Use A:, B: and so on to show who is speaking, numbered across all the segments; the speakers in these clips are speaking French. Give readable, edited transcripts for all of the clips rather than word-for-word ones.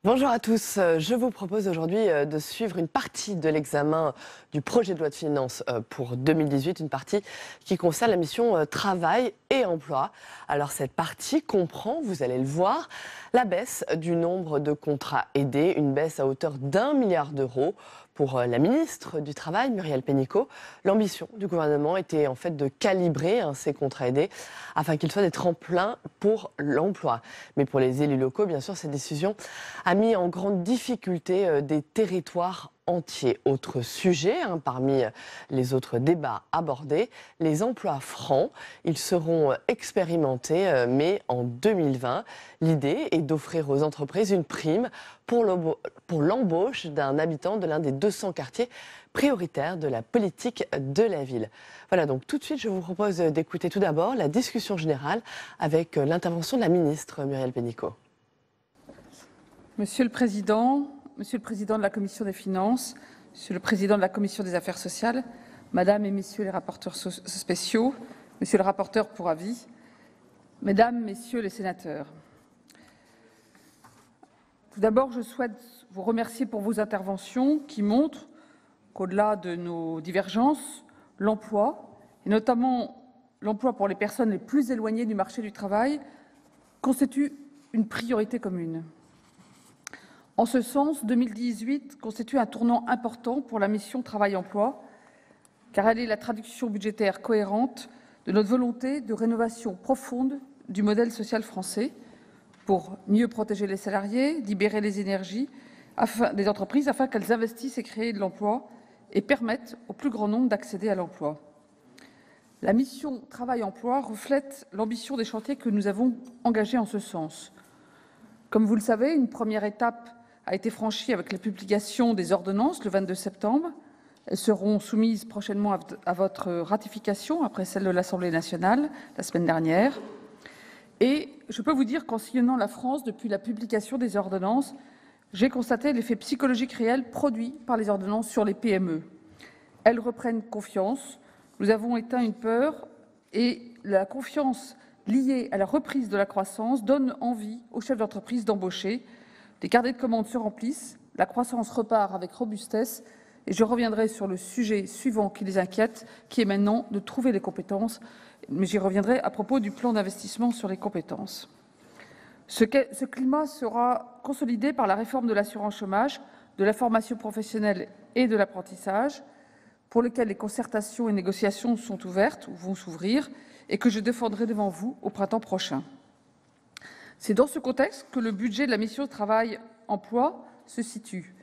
A: Bonjour à tous, je vous propose aujourd'hui de suivre une partie de l'examen du projet de loi de finances pour 2018, une partie qui concerne la mission travail et emploi. Alors cette partie comprend, vous allez le voir, la baisse du nombre de contrats aidés, une baisse à hauteur d'1 milliard d'euros. Pour la ministre du Travail, Muriel Pénicaud, l'ambition du gouvernement était en fait de calibrer ces contrats aidés afin qu'ils soient des tremplins pour l'emploi. Mais pour les élus locaux, bien sûr, cette décision a mis en grande difficulté des territoires entiers. Autre sujet, parmi les autres débats abordés, les emplois francs. Ils seront expérimentés, mais en 2020. L'idée est d'offrir aux entreprises une prime pour l'embauche d'un habitant de l'un des 200 quartiers prioritaires de la politique de la ville. Voilà, donc tout de suite, je vous propose d'écouter tout d'abord la discussion générale avec l'intervention de la ministre Muriel Pénicaud.
B: Monsieur le Président de la Commission des finances, Monsieur le Président de la Commission des affaires sociales, Madame et Messieurs les rapporteurs spéciaux, Monsieur le rapporteur pour avis, Mesdames, Messieurs les sénateurs. Tout d'abord, je souhaite vous remercier pour vos interventions qui montrent qu'au-delà de nos divergences, l'emploi, et notamment l'emploi pour les personnes les plus éloignées du marché du travail, constitue une priorité commune. En ce sens, 2018 constitue un tournant important pour la mission Travail-Emploi, car elle est la traduction budgétaire cohérente de notre volonté de rénovation profonde du modèle social français pour mieux protéger les salariés, libérer les énergies des entreprises afin qu'elles investissent et créent de l'emploi et permettent au plus grand nombre d'accéder à l'emploi. La mission Travail-Emploi reflète l'ambition des chantiers que nous avons engagés en ce sens. Comme vous le savez, une première étape a été franchie avec la publication des ordonnances le 22 septembre. Elles seront soumises prochainement à votre ratification, après celle de l'Assemblée nationale la semaine dernière. Et je peux vous dire qu'en sillonnant la France depuis la publication des ordonnances, j'ai constaté l'effet psychologique réel produit par les ordonnances sur les PME. Elles reprennent confiance. Nous avons éteint une peur et la confiance liée à la reprise de la croissance donne envie aux chefs d'entreprise d'embaucher. Les carnets de commandes se remplissent, la croissance repart avec robustesse et je reviendrai sur le sujet suivant qui les inquiète, qui est maintenant de trouver les compétences, mais j'y reviendrai à propos du plan d'investissement sur les compétences. Ce climat sera consolidé par la réforme de l'assurance chômage, de la formation professionnelle et de l'apprentissage, pour lesquels les concertations et négociations sont ouvertes ou vont s'ouvrir et que je défendrai devant vous au printemps prochain. C'est dans ce contexte que le budget de la mission Travail-Emploi se situe.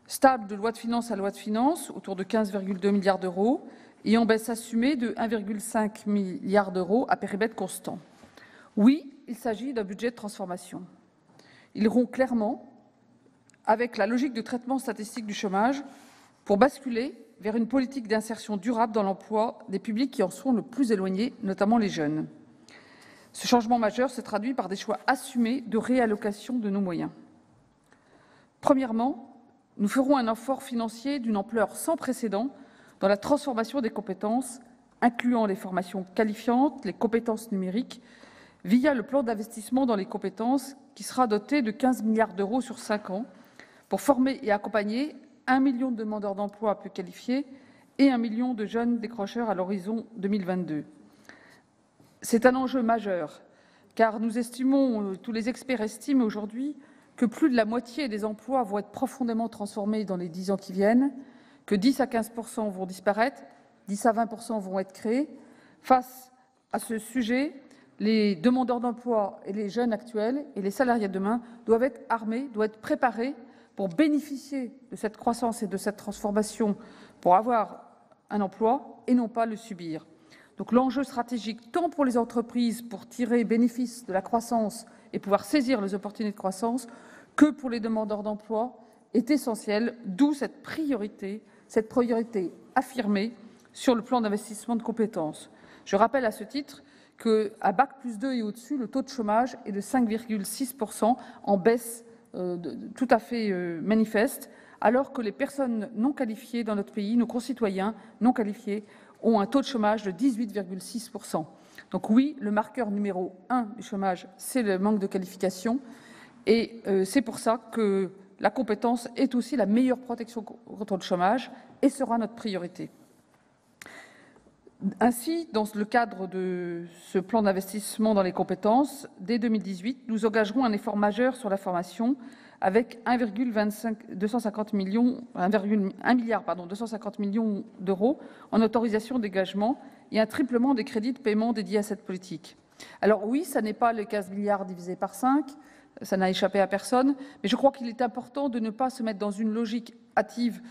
B: Stable de loi de finances à loi de finances, autour de 15,2 milliards d'euros, et en baisse assumée de 1,5 milliard d'euros à périmètre constant. Oui, il s'agit d'un budget de transformation. Il rompt clairement avec la logique de traitement statistique du chômage pour basculer vers une politique d'insertion durable dans l'emploi des publics qui en sont le plus éloignés, notamment les jeunes. Ce changement majeur se traduit par des choix assumés de réallocation de nos moyens. Premièrement, nous ferons un effort financier d'une ampleur sans précédent dans la transformation des compétences, incluant les formations qualifiantes, les compétences numériques, via le plan d'investissement dans les compétences qui sera doté de 15 milliards d'euros sur 5 ans pour former et accompagner 1 million de demandeurs d'emploi peu qualifiés et 1 million de jeunes décrocheurs à l'horizon 2022. C'est un enjeu majeur, car tous les experts estiment aujourd'hui que plus de la moitié des emplois vont être profondément transformés dans les 10 ans qui viennent, que 10 à 15% vont disparaître, 10 à 20% vont être créés. Face à ce sujet, les demandeurs d'emploi et les jeunes actuels et les salariés de demain doivent être armés, doivent être préparés pour bénéficier de cette croissance et de cette transformation, pour avoir un emploi et non pas le subir. Donc l'enjeu stratégique, tant pour les entreprises pour tirer bénéfice de la croissance et pouvoir saisir les opportunités de croissance, que pour les demandeurs d'emploi, est essentiel, d'où cette priorité affirmée sur le plan d'investissement de compétences. Je rappelle à ce titre qu'à Bac+2 et au-dessus, le taux de chômage est de 5,6%, en baisse tout à fait manifeste, alors que les personnes non qualifiées dans notre pays, nos concitoyens non qualifiés, ont un taux de chômage de 18,6%. Donc oui, le marqueur numéro 1 du chômage, c'est le manque de qualification. Et c'est pour ça que la compétence est aussi la meilleure protection contre le chômage et sera notre priorité. Ainsi, dans le cadre de ce plan d'investissement dans les compétences, dès 2018, nous engagerons un effort majeur sur la formation avec 1,250 milliard d'euros en autorisations d'engagement et un triplement des crédits de paiement dédiés à cette politique. Alors oui, ça n'est pas les 15 milliards divisé par 5, ça n'a échappé à personne, mais je crois qu'il est important de ne pas se mettre dans une logique hâtive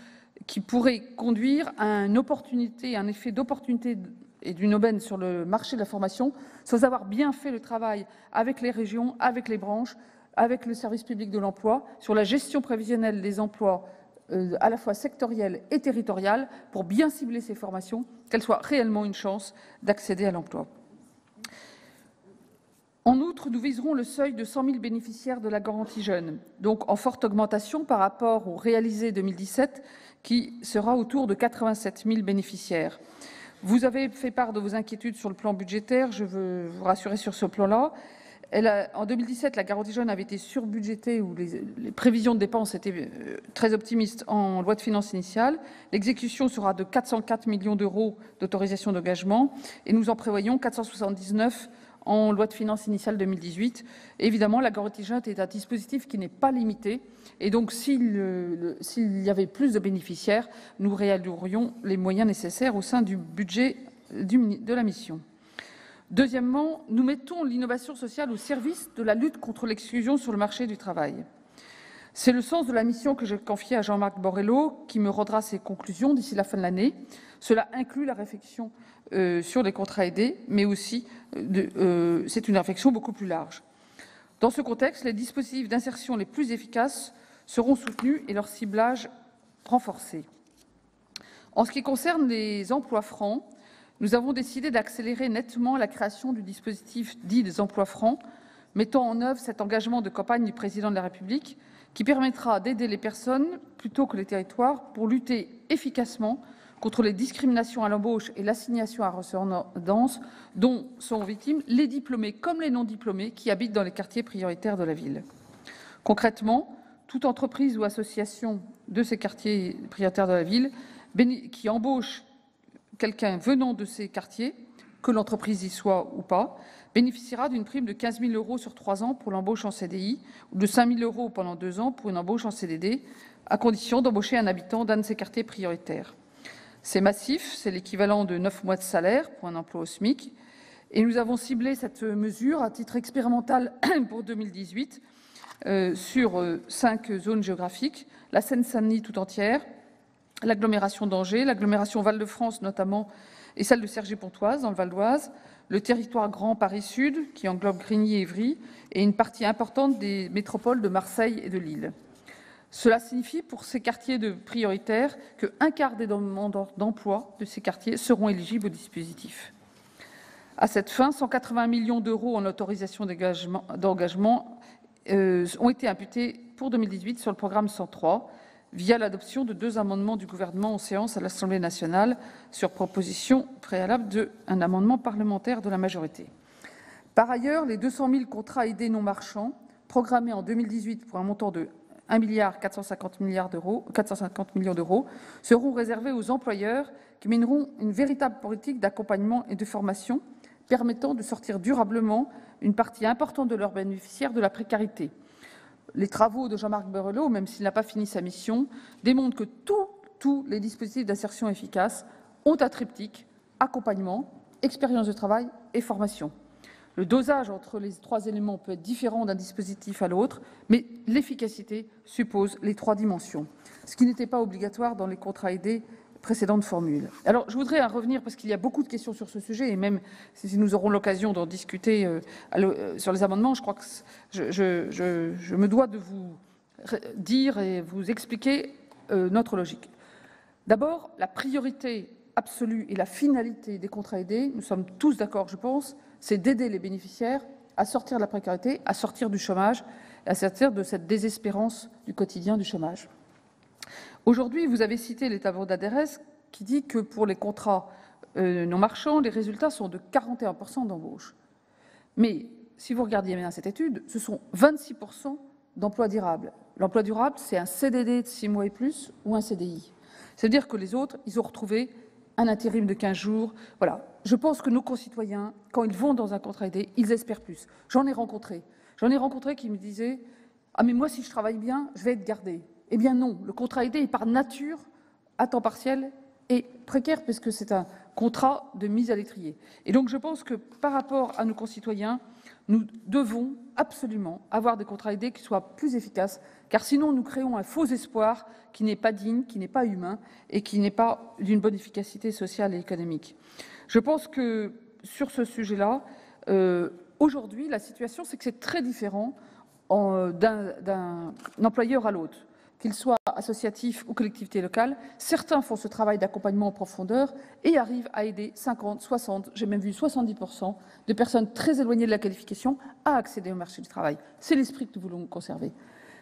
B: qui pourrait conduire à un effet d'opportunité et d'une aubaine sur le marché de la formation, sans avoir bien fait le travail avec les régions, avec les branches, avec le service public de l'emploi, sur la gestion prévisionnelle des emplois à la fois sectoriels et territoriales, pour bien cibler ces formations, qu'elles soient réellement une chance d'accéder à l'emploi. En outre, nous viserons le seuil de 100 000 bénéficiaires de la garantie jeunes, donc en forte augmentation par rapport au réalisé 2017, qui sera autour de 87 000 bénéficiaires. Vous avez fait part de vos inquiétudes sur le plan budgétaire, je veux vous rassurer sur ce plan-là. En 2017, la garantie jeune avait été surbudgétée, où les prévisions de dépenses étaient très optimistes en loi de finances initiale. L'exécution sera de 404 millions d'euros d'autorisation d'engagement et nous en prévoyons 479 en loi de finances initiale 2018. Évidemment, la garantie jeune est un dispositif qui n'est pas limité et donc s'il y avait plus de bénéficiaires, nous réallouerions les moyens nécessaires au sein du budget de la mission. Deuxièmement, nous mettons l'innovation sociale au service de la lutte contre l'exclusion sur le marché du travail. C'est le sens de la mission que j'ai confiée à Jean-Marc Borrello, qui me rendra ses conclusions d'ici la fin de l'année. Cela inclut la réflexion sur les contrats aidés, mais aussi c'est une réflexion beaucoup plus large. Dans ce contexte, les dispositifs d'insertion les plus efficaces seront soutenus et leur ciblage renforcé. En ce qui concerne les emplois francs, nous avons décidé d'accélérer nettement la création du dispositif dit des emplois francs, mettant en œuvre cet engagement de campagne du Président de la République qui permettra d'aider les personnes plutôt que les territoires pour lutter efficacement contre les discriminations à l'embauche et l'assignation à ressortissance dont sont victimes les diplômés comme les non-diplômés qui habitent dans les quartiers prioritaires de la ville. Concrètement, toute entreprise ou association de ces quartiers prioritaires de la ville qui embauche quelqu'un venant de ces quartiers, que l'entreprise y soit ou pas, bénéficiera d'une prime de 15 000 € sur 3 ans pour l'embauche en CDI ou de 5 000 € pendant 2 ans pour une embauche en CDD, à condition d'embaucher un habitant d'un de ces quartiers prioritaires. C'est massif, c'est l'équivalent de 9 mois de salaire pour un emploi au SMIC. Et nous avons ciblé cette mesure à titre expérimental pour 2018 sur 5 zones géographiques, la Seine-Saint-Denis tout entière, l'agglomération d'Angers, l'agglomération Val-de-France notamment, et celle de Cergy-Pontoise dans le Val d'Oise, le territoire Grand Paris Sud, qui englobe Grigny et Évry, et une partie importante des métropoles de Marseille et de Lille. Cela signifie pour ces quartiers prioritaires qu'un quart des demandeurs d'emploi de ces quartiers seront éligibles au dispositif. À cette fin, 180 millions d'euros en autorisations d'engagement ont été imputés pour 2018 sur le programme 103, via l'adoption de 2 amendements du Gouvernement en séance à l'Assemblée nationale sur proposition préalable d'un amendement parlementaire de la majorité. Par ailleurs, les 200 000 contrats aidés non marchands, programmés en 2018 pour un montant de 1,450 milliard d'euros, seront réservés aux employeurs qui mèneront une véritable politique d'accompagnement et de formation permettant de sortir durablement une partie importante de leurs bénéficiaires de la précarité. Les travaux de Jean-Marc Borrello, même s'il n'a pas fini sa mission, démontrent que tous les dispositifs d'insertion efficaces ont un triptyque accompagnement, expérience de travail et formation. Le dosage entre les 3 éléments peut être différent d'un dispositif à l'autre, mais l'efficacité suppose les 3 dimensions, ce qui n'était pas obligatoire dans les contrats aidés précédentes formules. Alors, je voudrais revenir, parce qu'il y a beaucoup de questions sur ce sujet, et même si nous aurons l'occasion d'en discuter sur les amendements, je crois que je me dois de vous dire et vous expliquer notre logique. D'abord, la priorité absolue et la finalité des contrats aidés, nous sommes tous d'accord, je pense, c'est d'aider les bénéficiaires à sortir de la précarité, à sortir du chômage, à sortir de cette désespérance du quotidien du chômage. Aujourd'hui, vous avez cité les tableaux d'ADRS qui dit que pour les contrats non marchands, les résultats sont de 41% d'embauche. Mais si vous regardiez bien cette étude, ce sont 26% d'emplois durables. L'emploi durable, c'est un CDD de 6 mois et plus ou un CDI. C'est-à-dire que les autres, ils ont retrouvé un intérim de 15 jours. Voilà. Je pense que nos concitoyens, quand ils vont dans un contrat aidé, ils espèrent plus. J'en ai rencontré qui me disaient « Ah mais moi, si je travaille bien, je vais être gardé ». Eh bien non, le contrat aidé est par nature à temps partiel et précaire puisque c'est un contrat de mise à l'étrier. Et donc je pense que par rapport à nos concitoyens, nous devons absolument avoir des contrats aidés qui soient plus efficaces, car sinon nous créons un faux espoir qui n'est pas digne, qui n'est pas humain et qui n'est pas d'une bonne efficacité sociale et économique. Je pense que sur ce sujet-là, aujourd'hui, la situation, c'est que c'est très différent d'un employeur à l'autre, qu'il soit associatif ou collectivité locale. Certains font ce travail d'accompagnement en profondeur et arrivent à aider 50, 60, j'ai même vu 70% de personnes très éloignées de la qualification à accéder au marché du travail. C'est l'esprit que nous voulons conserver.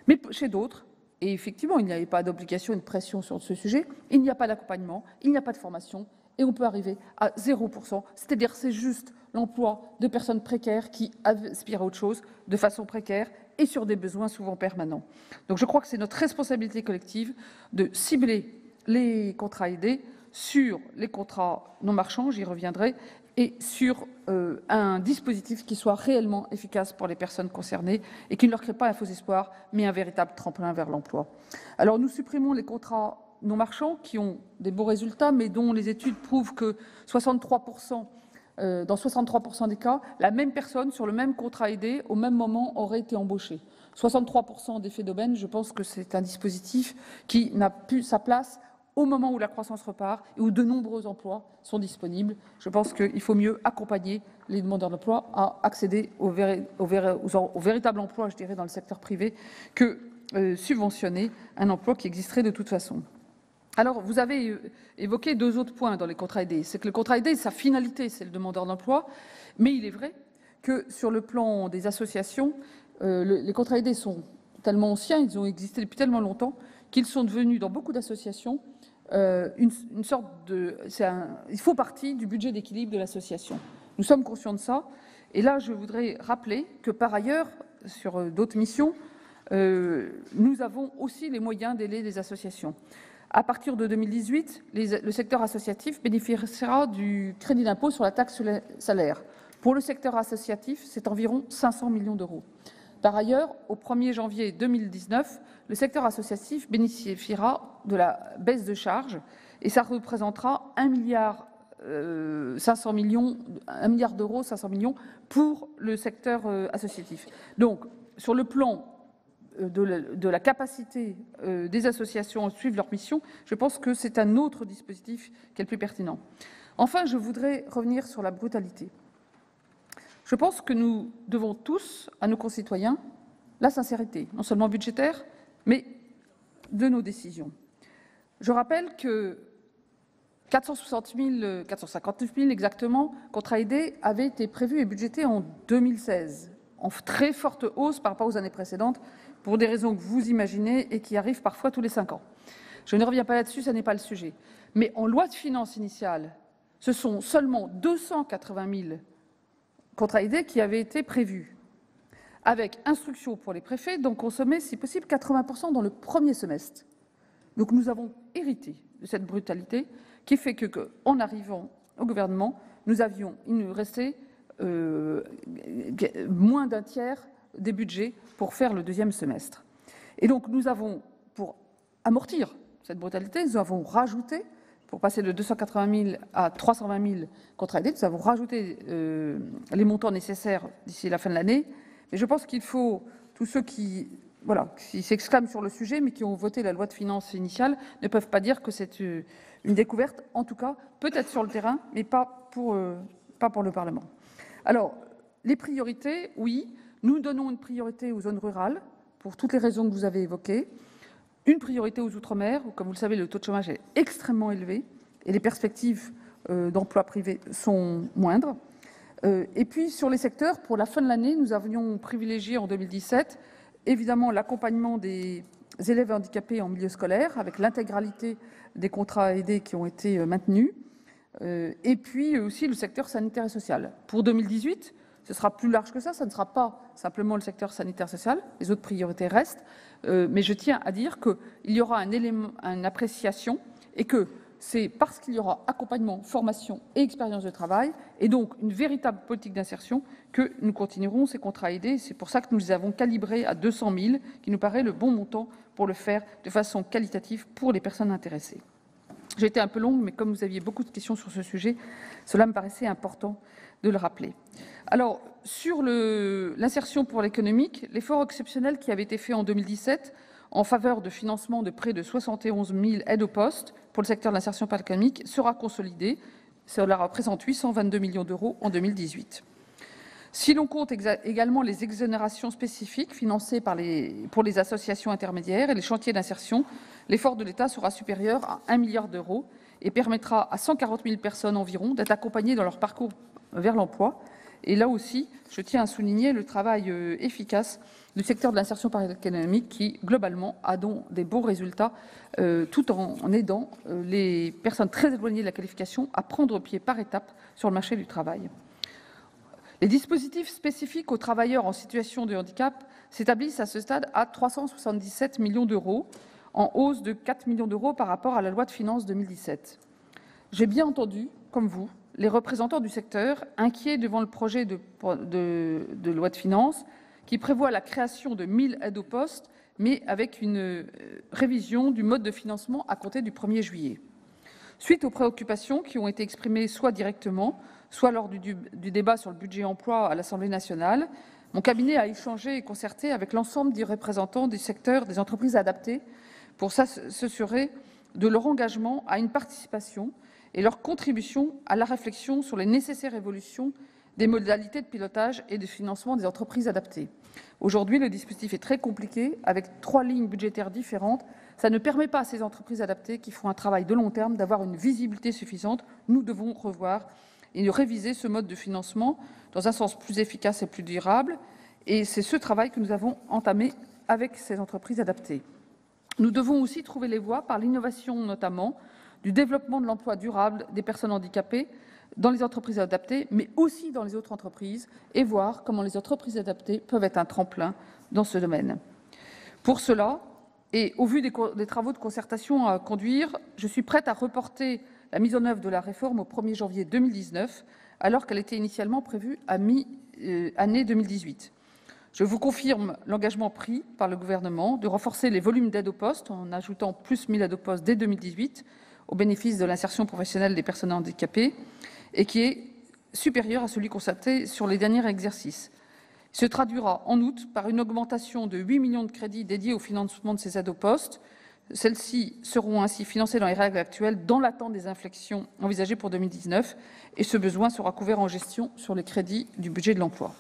B: Mais chez d'autres, et effectivement, il n'y avait pas d'obligation et de pression sur ce sujet, il n'y a pas d'accompagnement, il n'y a pas de formation, et on peut arriver à 0%. C'est-à-dire c'est juste l'emploi de personnes précaires qui aspirent à autre chose de façon précaire et sur des besoins souvent permanents. Donc je crois que c'est notre responsabilité collective de cibler les contrats aidés sur les contrats non marchands, j'y reviendrai, et sur un dispositif qui soit réellement efficace pour les personnes concernées et qui ne leur crée pas un faux espoir, mais un véritable tremplin vers l'emploi. Alors nous supprimons les contrats non marchands qui ont des beaux résultats, mais dont les études prouvent que 63%, dans 63% des cas, la même personne sur le même contrat aidé, au même moment, aurait été embauchée. 63% d'effet d'aubaine, je pense que c'est un dispositif qui n'a plus sa place au moment où la croissance repart et où de nombreux emplois sont disponibles. Je pense qu'il faut mieux accompagner les demandeurs d'emploi à accéder au véritable emploi, je dirais, dans le secteur privé, que subventionner un emploi qui existerait de toute façon. Alors, vous avez évoqué deux autres points dans les contrats aidés. C'est que le contrat aidé, sa finalité, c'est le demandeur d'emploi, mais il est vrai que sur le plan des associations, les contrats aidés sont tellement anciens, ils ont existé depuis tellement longtemps, qu'ils sont devenus, dans beaucoup d'associations, une sorte de... il faut partie du budget d'équilibre de l'association. Nous sommes conscients de ça. Et là, je voudrais rappeler que, par ailleurs, sur d'autres missions, nous avons aussi les moyens d'aider les associations. À partir de 2018, le secteur associatif bénéficiera du crédit d'impôt sur la taxe sur les salaires. Pour le secteur associatif, c'est environ 500 millions d'euros. Par ailleurs, au 1er janvier 2019, le secteur associatif bénéficiera de la baisse de charges et ça représentera 1 milliard d'euros, 500 millions pour le secteur associatif. Donc, sur le plan de la capacité des associations à suivre leur mission, je pense que c'est un autre dispositif qui est le plus pertinent. Enfin, je voudrais revenir sur la brutalité. Je pense que nous devons tous, à nos concitoyens, la sincérité, non seulement budgétaire, mais de nos décisions. Je rappelle que 459 000 exactement contrats aidés avaient été prévus et budgétés en 2016, en très forte hausse par rapport aux années précédentes, pour des raisons que vous imaginez et qui arrivent parfois tous les 5 ans. Je ne reviens pas là-dessus, ce n'est pas le sujet. Mais en loi de finances initiale, ce sont seulement 280 000 contrats aidés qui avaient été prévus, avec instruction pour les préfets d'en consommer, si possible, 80% dans le premier semestre. Donc nous avons hérité de cette brutalité qui fait qu'en arrivant au gouvernement, il nous restait moins d'un tiers des budgets pour faire le deuxième semestre. Et donc nous avons, pour amortir cette brutalité, nous avons rajouté, pour passer de 280 000 à 320 000 contrats aidés, nous avons rajouté les montants nécessaires d'ici la fin de l'année. Mais je pense qu'il faut, tous ceux qui s'exclament sur le sujet, mais qui ont voté la loi de finances initiale, ne peuvent pas dire que c'est une découverte, en tout cas, peut-être sur le terrain, mais pas pour le Parlement. Alors, les priorités, oui, nous donnons une priorité aux zones rurales, pour toutes les raisons que vous avez évoquées, une priorité aux Outre-mer, où, comme vous le savez, le taux de chômage est extrêmement élevé et les perspectives d'emploi privé sont moindres. Et puis, sur les secteurs, pour la fin de l'année, nous avions privilégié en 2017 évidemment l'accompagnement des élèves handicapés en milieu scolaire, avec l'intégralité des contrats aidés qui ont été maintenus, et puis aussi le secteur sanitaire et social. Pour 2018, ce sera plus large que ça ne sera pas simplement le secteur sanitaire et social, les autres priorités restent, mais je tiens à dire qu'il y aura une appréciation et que c'est parce qu'il y aura accompagnement, formation et expérience de travail, et donc une véritable politique d'insertion, que nous continuerons ces contrats aidés. C'est pour ça que nous les avons calibrés à 200 000, qui nous paraît le bon montant pour le faire de façon qualitative pour les personnes intéressées. J'ai été un peu longue, mais comme vous aviez beaucoup de questions sur ce sujet, cela me paraissait important de le rappeler. Alors, sur l'insertion pour l'économique, l'effort exceptionnel qui avait été fait en 2017 en faveur de financement de près de 71 000 aides au poste pour le secteur de l'insertion par l'économique sera consolidé. Cela représente 822 millions d'euros en 2018. Si l'on compte également les exonérations spécifiques financées pour les associations intermédiaires et les chantiers d'insertion, l'effort de l'État sera supérieur à 1 milliard d'euros et permettra à 140 000 personnes environ d'être accompagnées dans leur parcours vers l'emploi. Et là aussi, je tiens à souligner le travail efficace du secteur de l'insertion par l'économique qui, globalement, a donc des bons résultats tout en aidant les personnes très éloignées de la qualification à prendre pied par étapes sur le marché du travail. Les dispositifs spécifiques aux travailleurs en situation de handicap s'établissent à ce stade à 377 millions d'euros, en hausse de 4 millions d'euros par rapport à la loi de finances 2017. J'ai bien entendu, comme vous, les représentants du secteur inquiets devant le projet de loi de finances qui prévoit la création de 1 000 aides au poste, mais avec une révision du mode de financement à compter du 1er juillet. Suite aux préoccupations qui ont été exprimées soit directement, soit lors du débat sur le budget emploi à l'Assemblée nationale, mon cabinet a échangé et concerté avec l'ensemble des représentants du secteur des entreprises adaptées pour s'assurer de leur engagement à une participation et leur contribution à la réflexion sur les nécessaires évolutions des modalités de pilotage et de financement des entreprises adaptées. Aujourd'hui, le dispositif est très compliqué, avec 3 lignes budgétaires différentes. Ça ne permet pas à ces entreprises adaptées, qui font un travail de long terme, d'avoir une visibilité suffisante. Nous devons revoir et réviser ce mode de financement dans un sens plus efficace et plus durable. Et c'est ce travail que nous avons entamé avec ces entreprises adaptées. Nous devons aussi trouver les voies, par l'innovation notamment, du développement de l'emploi durable des personnes handicapées dans les entreprises adaptées, mais aussi dans les autres entreprises, et voir comment les entreprises adaptées peuvent être un tremplin dans ce domaine. Pour cela, et au vu des travaux de concertation à conduire, je suis prête à reporter la mise en œuvre de la réforme au 1er janvier 2019, alors qu'elle était initialement prévue à mi-année 2018. Je vous confirme l'engagement pris par le Gouvernement de renforcer les volumes d'aide au poste en ajoutant plus 1 000 aides au poste dès 2018 au bénéfice de l'insertion professionnelle des personnes handicapées et qui est supérieur à celui constaté sur les derniers exercices. Il se traduira en outre par une augmentation de 8 millions de crédits dédiés au financement de ces aides au poste. Celles-ci seront ainsi financées dans les règles actuelles dans l'attente des inflexions envisagées pour 2019 et ce besoin sera couvert en gestion sur les crédits du budget de l'emploi.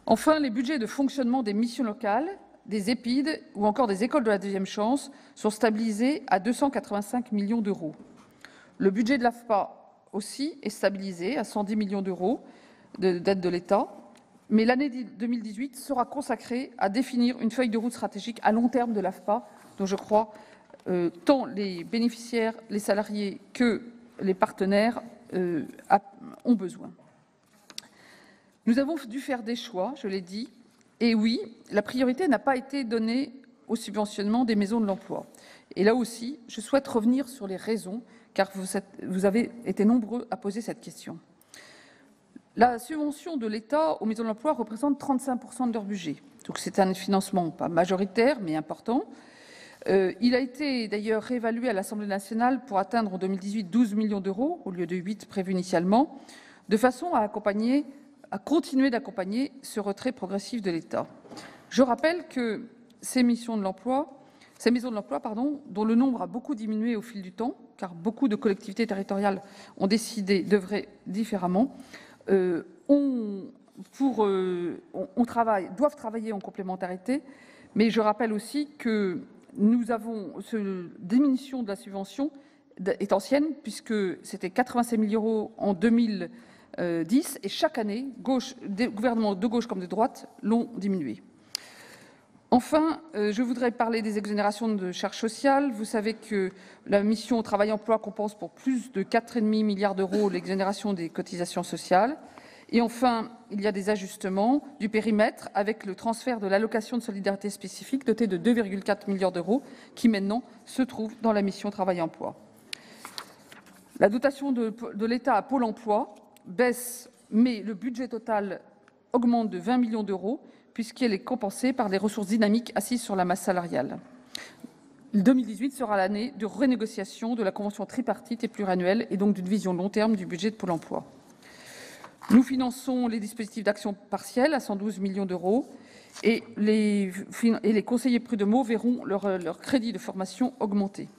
B: Enfin, les budgets de fonctionnement des missions locales, des EPID ou encore des écoles de la deuxième chance sont stabilisés à 285 millions d'euros. Le budget de l'AFPA aussi est stabilisé à 110 millions d'euros d'aide de l'État, mais l'année 2018 sera consacrée à définir une feuille de route stratégique à long terme de l'AFPA, dont je crois tant les bénéficiaires, les salariés que les partenaires ont besoin. Nous avons dû faire des choix, je l'ai dit, et oui, la priorité n'a pas été donnée au subventionnement des maisons de l'emploi. Et là aussi, je souhaite revenir sur les raisons, car vous avez été nombreux à poser cette question. La subvention de l'État aux maisons de l'emploi représente 35% de leur budget. Donc c'est un financement pas majoritaire, mais important. Il a été d'ailleurs réévalué à l'Assemblée nationale pour atteindre en 2018 12 millions d'euros, au lieu de 8 prévus initialement, de façon à continuer d'accompagner ce retrait progressif de l'État. Je rappelle que ces maisons de l'emploi, dont le nombre a beaucoup diminué au fil du temps, car beaucoup de collectivités territoriales ont décidé d'œuvrer différemment, doivent travailler en complémentarité, mais je rappelle aussi que cette diminution de la subvention est ancienne, puisque c'était 85 000 euros en 2010, et chaque année, des gouvernements de gauche comme de droite l'ont diminué. Enfin, je voudrais parler des exonérations de charges sociales. Vous savez que la mission Travail-Emploi compense pour plus de 4,5 milliards d'euros l'exonération des cotisations sociales. Et enfin, il y a des ajustements du périmètre avec le transfert de l'allocation de solidarité spécifique dotée de 2,4 milliards d'euros qui maintenant se trouve dans la mission Travail-Emploi. La dotation de l'État à Pôle emploi baisse, mais le budget total augmente de 20 millions d'euros puisqu'elle est compensée par des ressources dynamiques assises sur la masse salariale. 2018 sera l'année de renégociation de la convention tripartite et pluriannuelle et donc d'une vision long terme du budget de Pôle emploi. Nous finançons les dispositifs d'action partielle à 112 millions d'euros et les conseillers prud'homaux verront leur crédit de formation augmenter.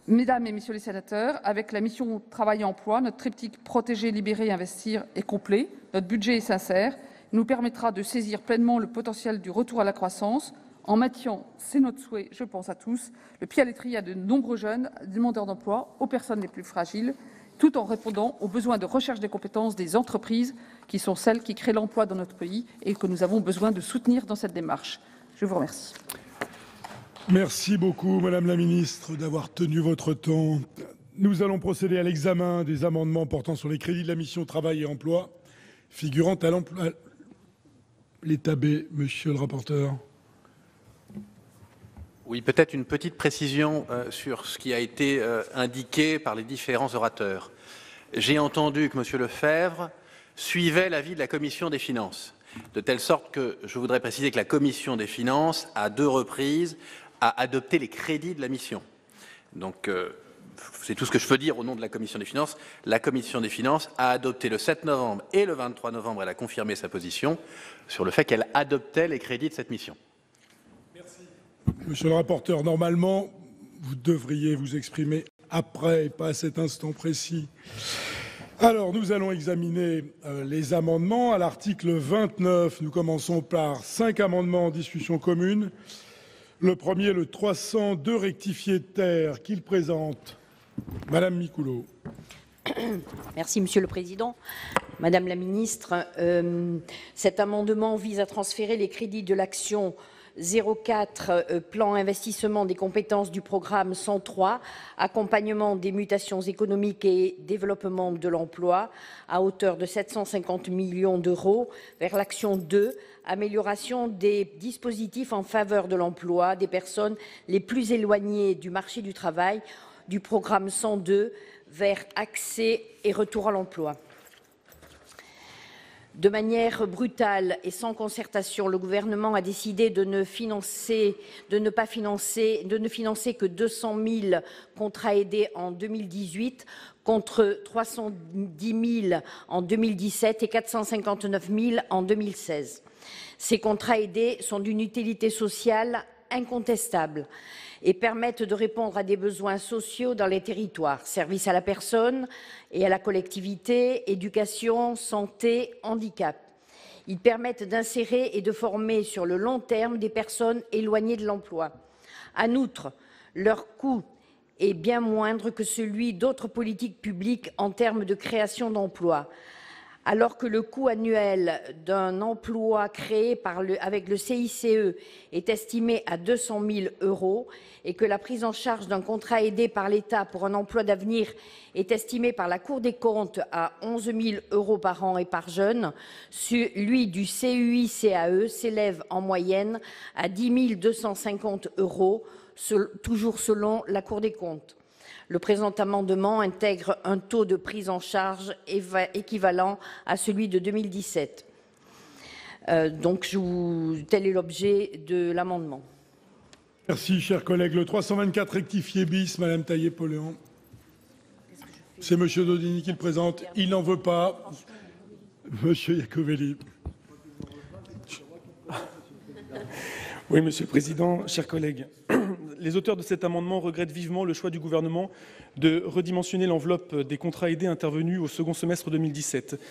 B: Mesdames et messieurs les sénateurs, avec la mission Travail et emploi, notre triptyque protéger, libérer, investir est complet. Notre budget est sincère. Il nous permettra de saisir pleinement le potentiel du retour à la croissance en maintenant, c'est notre souhait, je pense à tous, le pied à l'étrier à de nombreux jeunes demandeurs d'emploi, aux personnes les plus fragiles, tout en répondant aux besoins de recherche des compétences des entreprises qui sont celles qui créent l'emploi dans notre pays et que nous avons besoin de soutenir dans cette démarche. Je vous remercie.
C: Merci beaucoup, Madame la Ministre, d'avoir tenu votre temps. Nous allons procéder à l'examen des amendements portant sur les crédits de la mission Travail et emploi, figurant à l'emploi. L'état B, monsieur le rapporteur.
D: Oui, peut-être une petite précision sur ce qui a été indiqué par les différents orateurs. J'ai entendu que monsieur Lefebvre suivait l'avis de la Commission des finances, de telle sorte que je voudrais préciser que la Commission des finances, à 2 reprises, a adopté les crédits de la mission. Donc, c'est tout ce que je peux dire au nom de la Commission des finances. La Commission des finances a adopté le 7 novembre et le 23 novembre, elle a confirmé sa position sur le fait qu'elle adoptait les crédits de cette mission.
C: Merci. Monsieur le rapporteur, normalement, vous devriez vous exprimer après et pas à cet instant précis. Alors, nous allons examiner les amendements. À l'article 29, nous commençons par 5 amendements en discussion commune. Le premier, le 302 rectifié terre, qu'il présente Madame Micouleau.
E: Merci, Monsieur le Président. Madame la Ministre, cet amendement vise à transférer les crédits de l'action 04 Plan investissement des compétences du programme 103 Accompagnement des mutations économiques et développement de l'emploi à hauteur de 750 millions d'euros vers l'action 2 Amélioration des dispositifs en faveur de l'emploi des personnes les plus éloignées du marché du travail du programme 102 vers accès et retour à l'emploi. De manière brutale et sans concertation, le gouvernement a décidé de ne financer que 200 000 contrats aidés en 2018 contre 310 000 en 2017 et 459 000 en 2016. Ces contrats aidés sont d'une utilité sociale incontestable et permettent de répondre à des besoins sociaux dans les territoires, services à la personne et à la collectivité, éducation, santé, handicap. Ils permettent d'insérer et de former sur le long terme des personnes éloignées de l'emploi. En outre, leur coût est bien moindre que celui d'autres politiques publiques en termes de création d'emplois. Alors que le coût annuel d'un emploi créé avec le CICE est estimé à 200 000 € et que la prise en charge d'un contrat aidé par l'État pour un emploi d'avenir est estimée par la Cour des comptes à 11 000 € par an et par jeune, celui du CUI-CAE s'élève en moyenne à 10 250 €, toujours selon la Cour des comptes. Le présent amendement intègre un taux de prise en charge équivalent à celui de 2017. Tel est l'objet de l'amendement.
C: Merci, chers collègues. Le 324 rectifié bis, Madame Taillé-Poléan. C'est Monsieur Daudigny qui le présente. Il n'en veut pas. Monsieur Iacovelli.
F: Oui, Monsieur le Président, chers collègues. Les auteurs de cet amendement regrettent vivement le choix du gouvernement de redimensionner l'enveloppe des contrats aidés intervenus au second semestre 2017.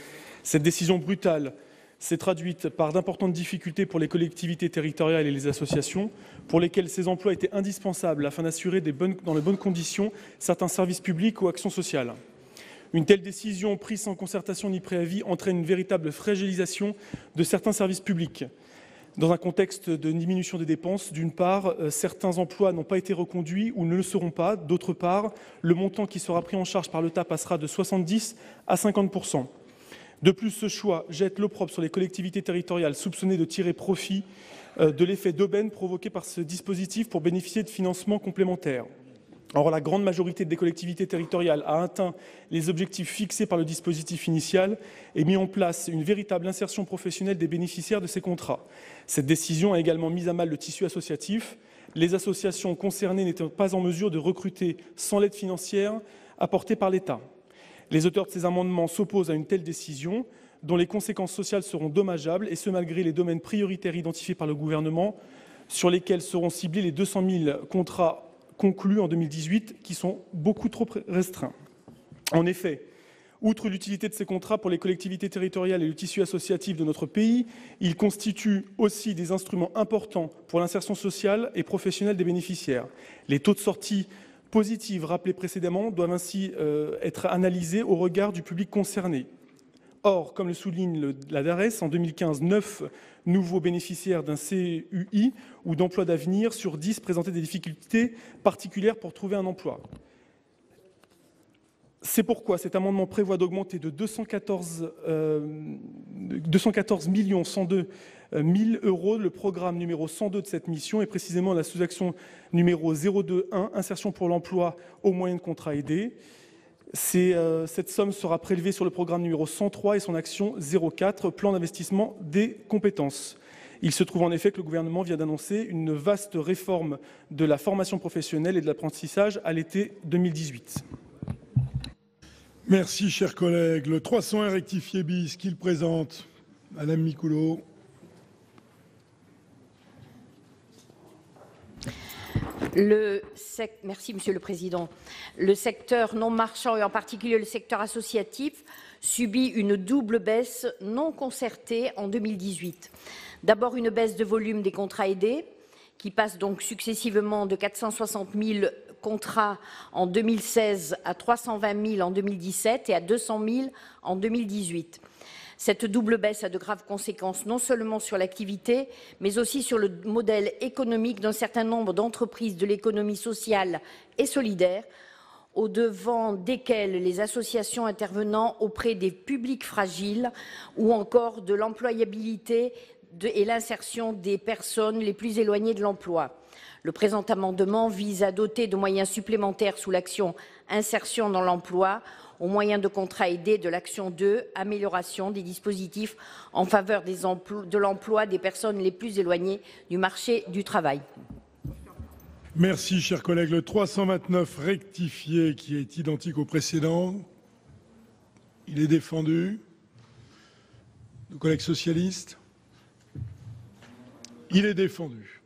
F: Cette décision brutale s'est traduite par d'importantes difficultés pour les collectivités territoriales et les associations, pour lesquelles ces emplois étaient indispensables afin d'assurer dans les bonnes conditions certains services publics ou actions sociales. Une telle décision prise sans concertation ni préavis entraîne une véritable fragilisation de certains services publics. Dans un contexte de diminution des dépenses, d'une part, certains emplois n'ont pas été reconduits ou ne le seront pas. D'autre part, le montant qui sera pris en charge par l'État passera de 70 à 50%. De plus, ce choix jette l'opprobre sur les collectivités territoriales soupçonnées de tirer profit de l'effet d'aubaine provoqué par ce dispositif pour bénéficier de financements complémentaires. Or, la grande majorité des collectivités territoriales a atteint les objectifs fixés par le dispositif initial et mis en place une véritable insertion professionnelle des bénéficiaires de ces contrats. Cette décision a également mis à mal le tissu associatif, les associations concernées n'étant pas en mesure de recruter sans l'aide financière apportée par l'État. Les auteurs de ces amendements s'opposent à une telle décision, dont les conséquences sociales seront dommageables, et ce malgré les domaines prioritaires identifiés par le gouvernement, sur lesquels seront ciblés les 200 000 contrats conclus en 2018, qui sont beaucoup trop restreints. En effet, outre l'utilité de ces contrats pour les collectivités territoriales et le tissu associatif de notre pays, ils constituent aussi des instruments importants pour l'insertion sociale et professionnelle des bénéficiaires. Les taux de sortie positifs rappelés précédemment doivent ainsi être analysés au regard du public concerné. Or, comme le souligne la DARES, en 2015, 9 nouveaux bénéficiaires d'un CUI ou d'emploi d'avenir sur 10 présentaient des difficultés particulières pour trouver un emploi. C'est pourquoi cet amendement prévoit d'augmenter de 214 102 000 euros le programme numéro 102 de cette mission, et précisément la sous-action numéro 021, insertion pour l'emploi au moyen de contrats aidés. Cette somme sera prélevée sur le programme numéro 103 et son action 04, plan d'investissement des compétences. Il se trouve en effet que le gouvernement vient d'annoncer une vaste réforme de la formation professionnelle et de l'apprentissage à l'été 2018.
C: Merci, cher collègue. Le 301 rectifié bis, qu'il présente Madame Micouleau.
E: Merci, Monsieur le Président. Le secteur non marchand et en particulier le secteur associatif subit une double baisse non concertée en 2018. D'abord, une baisse de volume des contrats aidés qui passe donc successivement de 460 000 contrats en 2016 à 320 000 en 2017 et à 200 000 en 2018. Cette double baisse a de graves conséquences non seulement sur l'activité, mais aussi sur le modèle économique d'un certain nombre d'entreprises de l'économie sociale et solidaire, au devant desquelles les associations intervenant auprès des publics fragiles ou encore de l'employabilité et l'insertion des personnes les plus éloignées de l'emploi. Le présent amendement vise à doter de moyens supplémentaires sous l'action insertion dans l'emploi au moyen de contrats aidés de l'action 2, amélioration des dispositifs en faveur de l'emploi des personnes les plus éloignées du marché du travail.
C: Merci, cher collègue. Le 329 rectifié, qui est identique au précédent, il est défendu. Nos collègues socialistes, il est défendu.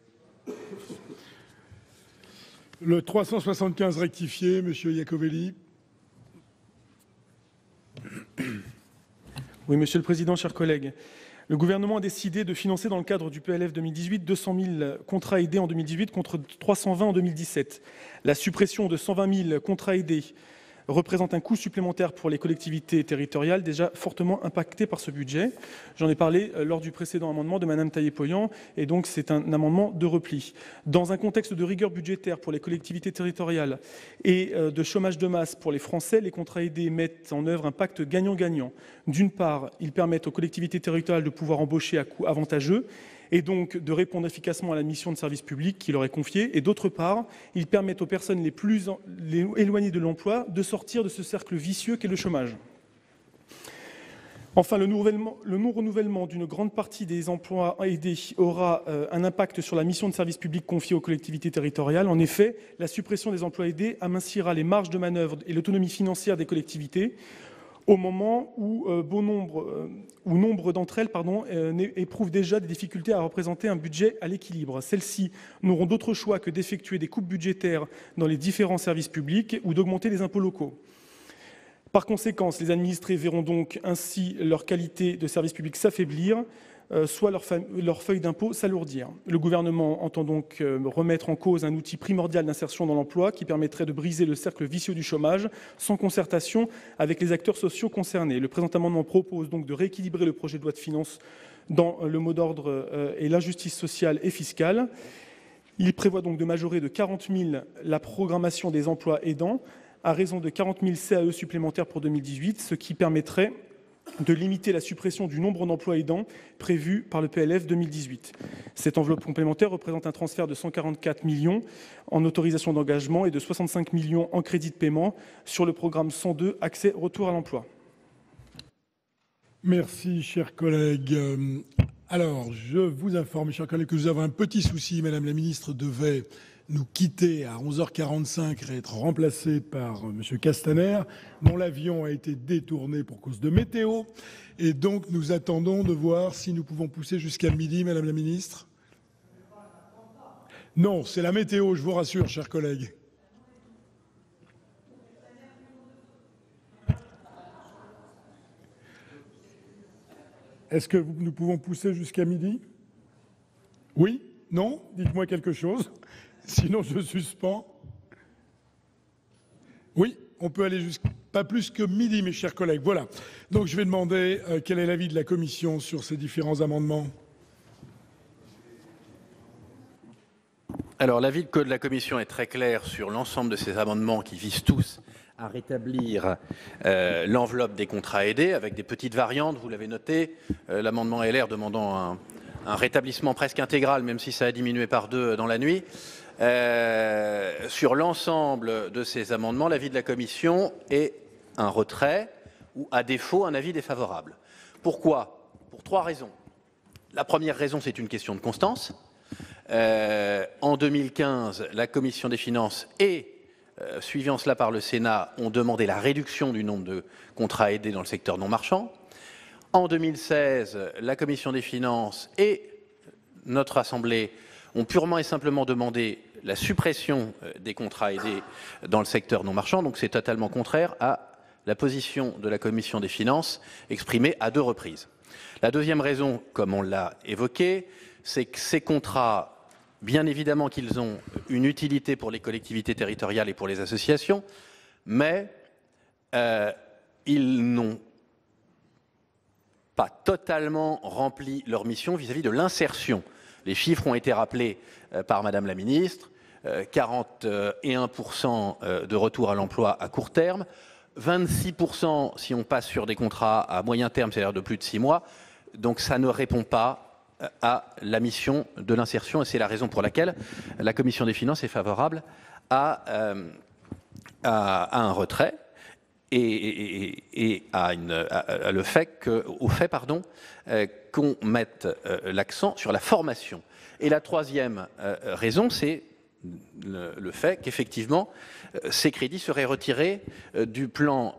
C: Le 375 rectifié, Monsieur Iacovelli.
F: Oui, Monsieur le Président, chers collègues. Le gouvernement a décidé de financer dans le cadre du PLF 2018 200 000 contrats aidés en 2018 contre 320 en 2017. La suppression de 120 000 contrats aidés représente un coût supplémentaire pour les collectivités territoriales déjà fortement impactées par ce budget. J'en ai parlé lors du précédent amendement de Mme Taillé-Polian, et donc c'est un amendement de repli. Dans un contexte de rigueur budgétaire pour les collectivités territoriales et de chômage de masse pour les Français, les contrats aidés mettent en œuvre un pacte gagnant-gagnant. D'une part, ils permettent aux collectivités territoriales de pouvoir embaucher à coût avantageux, et donc de répondre efficacement à la mission de service public qui leur est confiée. Et d'autre part, ils permettent aux personnes les plus éloignées de l'emploi de sortir de ce cercle vicieux qu'est le chômage. Enfin, le non-renouvellement d'une grande partie des emplois aidés aura un impact sur la mission de service public confiée aux collectivités territoriales. En effet, la suppression des emplois aidés amincira les marges de manœuvre et l'autonomie financière des collectivités, au moment où nombre d'entre elles éprouvent déjà des difficultés à représenter un budget à l'équilibre. Celles-ci n'auront d'autre choix que d'effectuer des coupes budgétaires dans les différents services publics ou d'augmenter les impôts locaux. Par conséquent, les administrés verront donc ainsi leur qualité de service public s'affaiblir, soit leur feuille d'impôt s'alourdir. Le gouvernement entend donc remettre en cause un outil primordial d'insertion dans l'emploi qui permettrait de briser le cercle vicieux du chômage sans concertation avec les acteurs sociaux concernés. Le présent amendement propose donc de rééquilibrer le projet de loi de finances dans le mot d'ordre et l'injustice sociale et fiscale. Il prévoit donc de majorer de 40 000 la programmation des emplois aidants à raison de 40 000 CAE supplémentaires pour 2018, ce qui permettrait de limiter la suppression du nombre d'emplois aidants prévu par le PLF 2018. Cette enveloppe complémentaire représente un transfert de 144 millions en autorisation d'engagement et de 65 millions en crédit de paiement sur le programme 102 Accès retour à l'emploi.
C: Merci, chers collègues. Alors, je vous informe, chers collègues, que nous avons un petit souci. Madame la ministre devait nous quitter à 11h45 et être remplacée par M. Castaner, dont l'avion a été détourné pour cause de météo. Et donc, nous attendons de voir si nous pouvons pousser jusqu'à midi, Madame la ministre. Non, c'est la météo, je vous rassure, chers collègues. Est-ce que nous pouvons pousser jusqu'à midi? Oui? Non? Dites-moi quelque chose. Sinon, je suspends. Oui, on peut aller jusqu'à pas plus que midi, mes chers collègues. Voilà. Donc, je vais demander quel est l'avis de la Commission sur ces différents amendements.
D: Alors, l'avis de la Commission est très clair sur l'ensemble de ces amendements qui visent tous à rétablir l'enveloppe des contrats aidés avec des petites variantes, vous l'avez noté, l'amendement LR demandant un rétablissement presque intégral, même si ça a diminué par 2 dans la nuit. Sur l'ensemble de ces amendements, l'avis de la Commission est un retrait ou, à défaut, un avis défavorable. Pourquoi? Pour 3 raisons. La première raison, c'est une question de constance. En 2015, la Commission des finances et suivant cela par le Sénat, ont demandé la réduction du nombre de contrats aidés dans le secteur non marchand. En 2016, la Commission des finances et notre Assemblée ont purement et simplement demandé la suppression des contrats aidés dans le secteur non marchand. Donc c'est totalement contraire à la position de la Commission des finances exprimée à 2 reprises. La deuxième raison, comme on l'a évoqué, c'est que ces contrats, bien évidemment qu'ils ont une utilité pour les collectivités territoriales et pour les associations, mais ils n'ont pas totalement rempli leur mission vis-à-vis de l'insertion. Les chiffres ont été rappelés par Madame la Ministre, 41% de retour à l'emploi à court terme, 26% si on passe sur des contrats à moyen terme, c'est-à-dire de plus de 6 mois, donc ça ne répond pas à la mission de l'insertion et c'est la raison pour laquelle la Commission des finances est favorable à un retrait et au fait qu'on mette l'accent sur la formation. Et la troisième raison, c'est le fait qu'effectivement, ces crédits seraient retirés du plan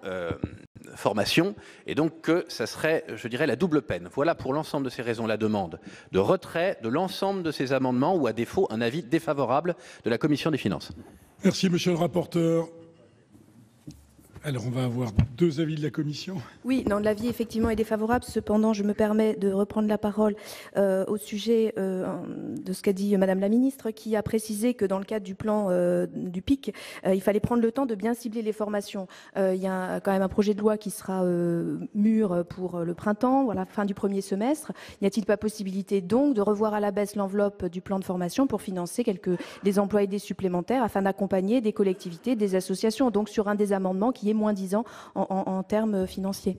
D: formation et donc que ça serait, je dirais, la double peine. Voilà pour l'ensemble de ces raisons la demande de retrait de l'ensemble de ces amendements ou à défaut un avis défavorable de la Commission des finances.
C: Merci, monsieur le rapporteur. Alors, on va avoir 2 avis de la Commission.
G: Oui, non, l'avis effectivement est défavorable. Cependant, je me permets de reprendre la parole au sujet de ce qu'a dit Madame la Ministre, qui a précisé que dans le cadre du plan du PIC, il fallait prendre le temps de bien cibler les formations. Il y a quand même un projet de loi qui sera mûr pour le printemps, ou à la fin du premier semestre. N'y a-t-il pas possibilité donc de revoir à la baisse l'enveloppe du plan de formation pour financer des emplois aidés supplémentaires afin d'accompagner des collectivités, des associations, donc sur un des amendements qui est moins 10 ans en termes financiers.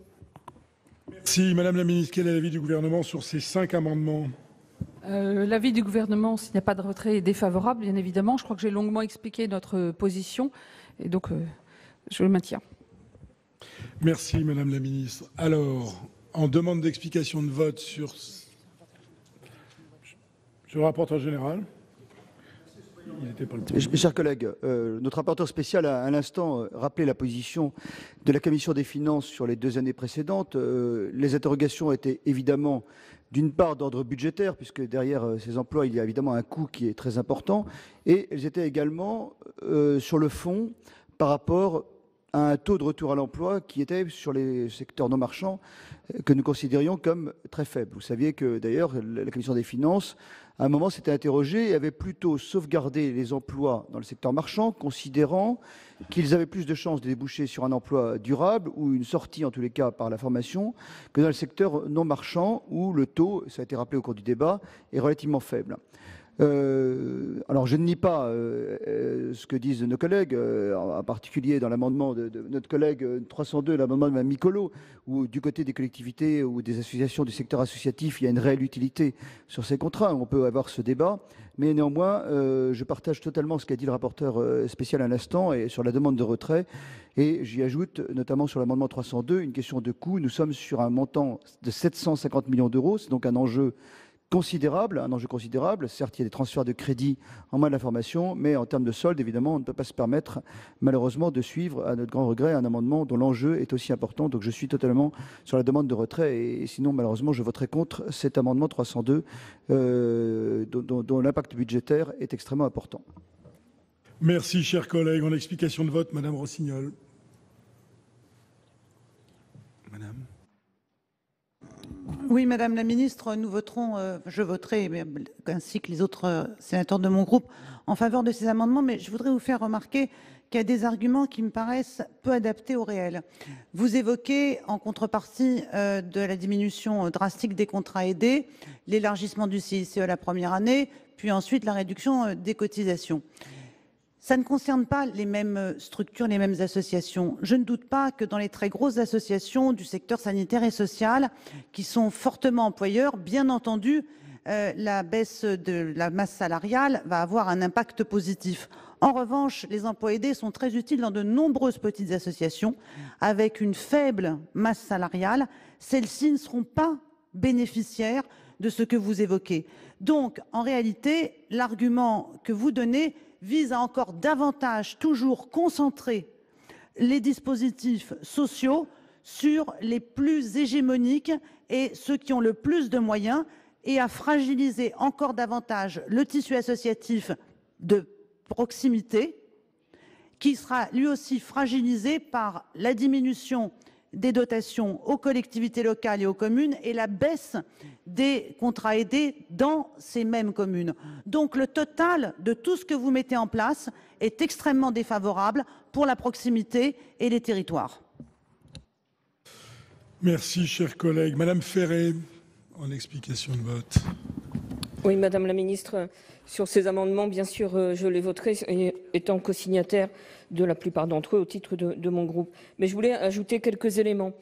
C: Merci. Madame la Ministre, quel est l'avis du gouvernement sur ces 5 amendements?
B: L'avis du gouvernement, s'il n'y a pas de retrait, est défavorable, bien évidemment. Je crois que j'ai longuement expliqué notre position et donc je le maintiens.
C: Merci, Madame la Ministre. Alors, en demande d'explication de vote sur le rapporteur général.
H: Chers collègues, notre rapporteur spécial a à l'instant rappelé la position de la Commission des finances sur les 2 années précédentes. Les interrogations étaient évidemment d'une part d'ordre budgétaire, puisque derrière ces emplois, il y a évidemment un coût qui est très important, et elles étaient également sur le fond par rapport à un taux de retour à l'emploi qui était sur les secteurs non marchands que nous considérions comme très faible. Vous saviez que d'ailleurs la Commission des finances, à un moment, s'était interrogée et avait plutôt sauvegardé les emplois dans le secteur marchand, considérant qu'ils avaient plus de chances de déboucher sur un emploi durable ou une sortie, en tous les cas, par la formation, que dans le secteur non marchand où le taux, ça a été rappelé au cours du débat, est relativement faible. Alors, je ne nie pas ce que disent nos collègues, en particulier dans l'amendement de notre collègue 302, l'amendement de Mme Micolo, où du côté des collectivités ou des associations du secteur associatif, il y a une réelle utilité sur ces contrats. On peut avoir ce débat, mais néanmoins, je partage totalement ce qu'a dit le rapporteur spécial à l'instant et sur la demande de retrait. Et j'y ajoute, notamment sur l'amendement 302, une question de coût. Nous sommes sur un montant de 750 millions d'euros, c'est donc un enjeu considérable, un enjeu considérable. Certes, il y a des transferts de crédits en moins de la formation, mais en termes de solde, évidemment, on ne peut pas se permettre, malheureusement, de suivre, à notre grand regret, un amendement dont l'enjeu est aussi important. Donc, je suis totalement sur la demande de retrait. Et sinon, malheureusement, je voterai contre cet amendement 302, dont l'impact budgétaire est extrêmement important.
C: Merci, chers collègues. En explication de vote, Madame Rossignol. Madame.
I: Oui, Madame la Ministre, nous voterons, je voterai, ainsi que les autres sénateurs de mon groupe, en faveur de ces amendements, mais je voudrais vous faire remarquer qu'il y a des arguments qui me paraissent peu adaptés au réel. Vous évoquez, en contrepartie de la diminution drastique des contrats aidés, l'élargissement du CICE la première année, puis ensuite la réduction des cotisations. Ça ne concerne pas les mêmes structures, les mêmes associations. Je ne doute pas que dans les très grosses associations du secteur sanitaire et social, qui sont fortement employeurs, bien entendu, la baisse de la masse salariale va avoir un impact positif. En revanche, les emplois aidés sont très utiles dans de nombreuses petites associations avec une faible masse salariale. Celles-ci ne seront pas bénéficiaires de ce que vous évoquez. Donc, en réalité, l'argument que vous donnez vise à encore davantage toujours concentrer les dispositifs sociaux sur les plus hégémoniques et ceux qui ont le plus de moyens et à fragiliser encore davantage le tissu associatif de proximité qui sera lui aussi fragilisé par la diminution des dotations aux collectivités locales et aux communes et la baisse des contrats aidés dans ces mêmes communes. Donc le total de tout ce que vous mettez en place est extrêmement défavorable pour la proximité et les territoires.
C: Merci, chers collègues. Madame Ferré, en explication de vote.
J: Oui, Madame la Ministre, sur ces amendements, bien sûr, je les voterai, étant co-signataire de la plupart d'entre eux au titre de mon groupe. Mais je voulais ajouter quelques éléments.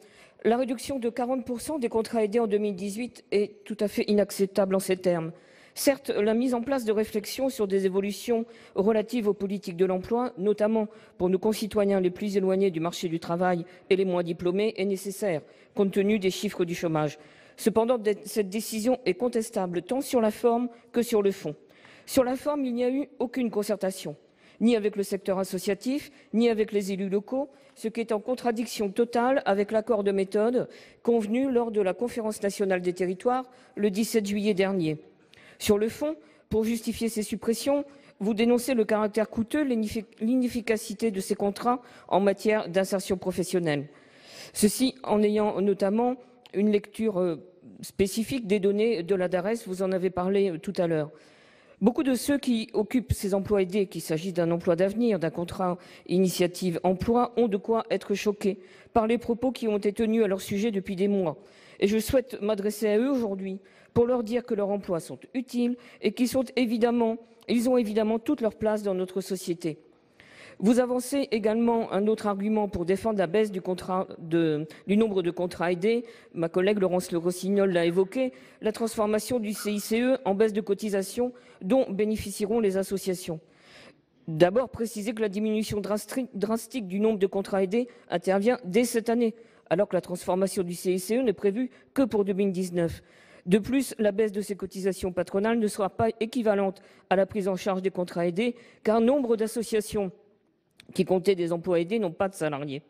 J: La réduction de 40% des contrats aidés en 2018 est tout à fait inacceptable en ces termes. Certes, la mise en place de réflexions sur des évolutions relatives aux politiques de l'emploi, notamment pour nos concitoyens les plus éloignés du marché du travail et les moins diplômés, est nécessaire, compte tenu des chiffres du chômage. Cependant, cette décision est contestable tant sur la forme que sur le fond. Sur la forme, il n'y a eu aucune concertation, ni avec le secteur associatif, ni avec les élus locaux, ce qui est en contradiction totale avec l'accord de méthode convenu lors de la Conférence nationale des territoires le 17 juillet dernier. Sur le fond, pour justifier ces suppressions, vous dénoncez le caractère coûteux, l'inefficacité de ces contrats en matière d'insertion professionnelle. Ceci en ayant notamment une lecture spécifique des données de la DARES, vous en avez parlé tout à l'heure. Beaucoup de ceux qui occupent ces emplois aidés, qu'il s'agisse d'un emploi d'avenir, d'un contrat initiative emploi, ont de quoi être choqués par les propos qui ont été tenus à leur sujet depuis des mois. Et je souhaite m'adresser à eux aujourd'hui pour leur dire que leurs emplois sont utiles et qu'ils ont évidemment toute leur place dans notre société. Vous avancez également un autre argument pour défendre la baisse du nombre de contrats aidés. Ma collègue Laurence Le Rossignol l'a évoqué, la transformation du CICE en baisse de cotisation dont bénéficieront les associations. D'abord, préciser que la diminution drastique du nombre de contrats aidés intervient dès cette année, alors que la transformation du CICE n'est prévue que pour 2019. De plus, la baisse de ces cotisations patronales ne sera pas équivalente à la prise en charge des contrats aidés, car nombre d'associations qui comptaient des emplois aidés n'ont pas de salariés.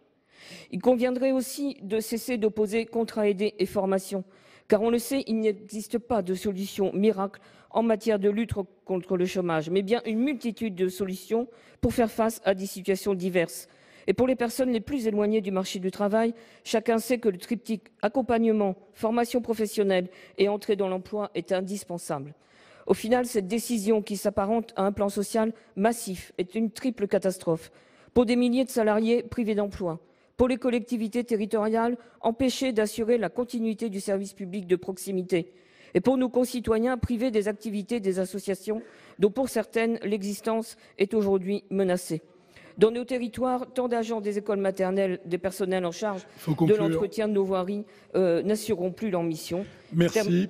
J: Il conviendrait aussi de cesser d'opposer contrats aidés et formation, car on le sait, il n'existe pas de solution miracle en matière de lutte contre le chômage, mais bien une multitude de solutions pour faire face à des situations diverses. Et pour les personnes les plus éloignées du marché du travail, chacun sait que le triptyque accompagnement, formation professionnelle et entrée dans l'emploi est indispensable. Au final, cette décision qui s'apparente à un plan social massif est une triple catastrophe. Pour des milliers de salariés privés d'emploi, pour les collectivités territoriales empêchées d'assurer la continuité du service public de proximité, et pour nos concitoyens privés des activités des associations dont pour certaines l'existence est aujourd'hui menacée. Dans nos territoires, tant d'agents des écoles maternelles, des personnels en charge de l'entretien de nos voiries n'assureront plus leur mission.
C: Merci.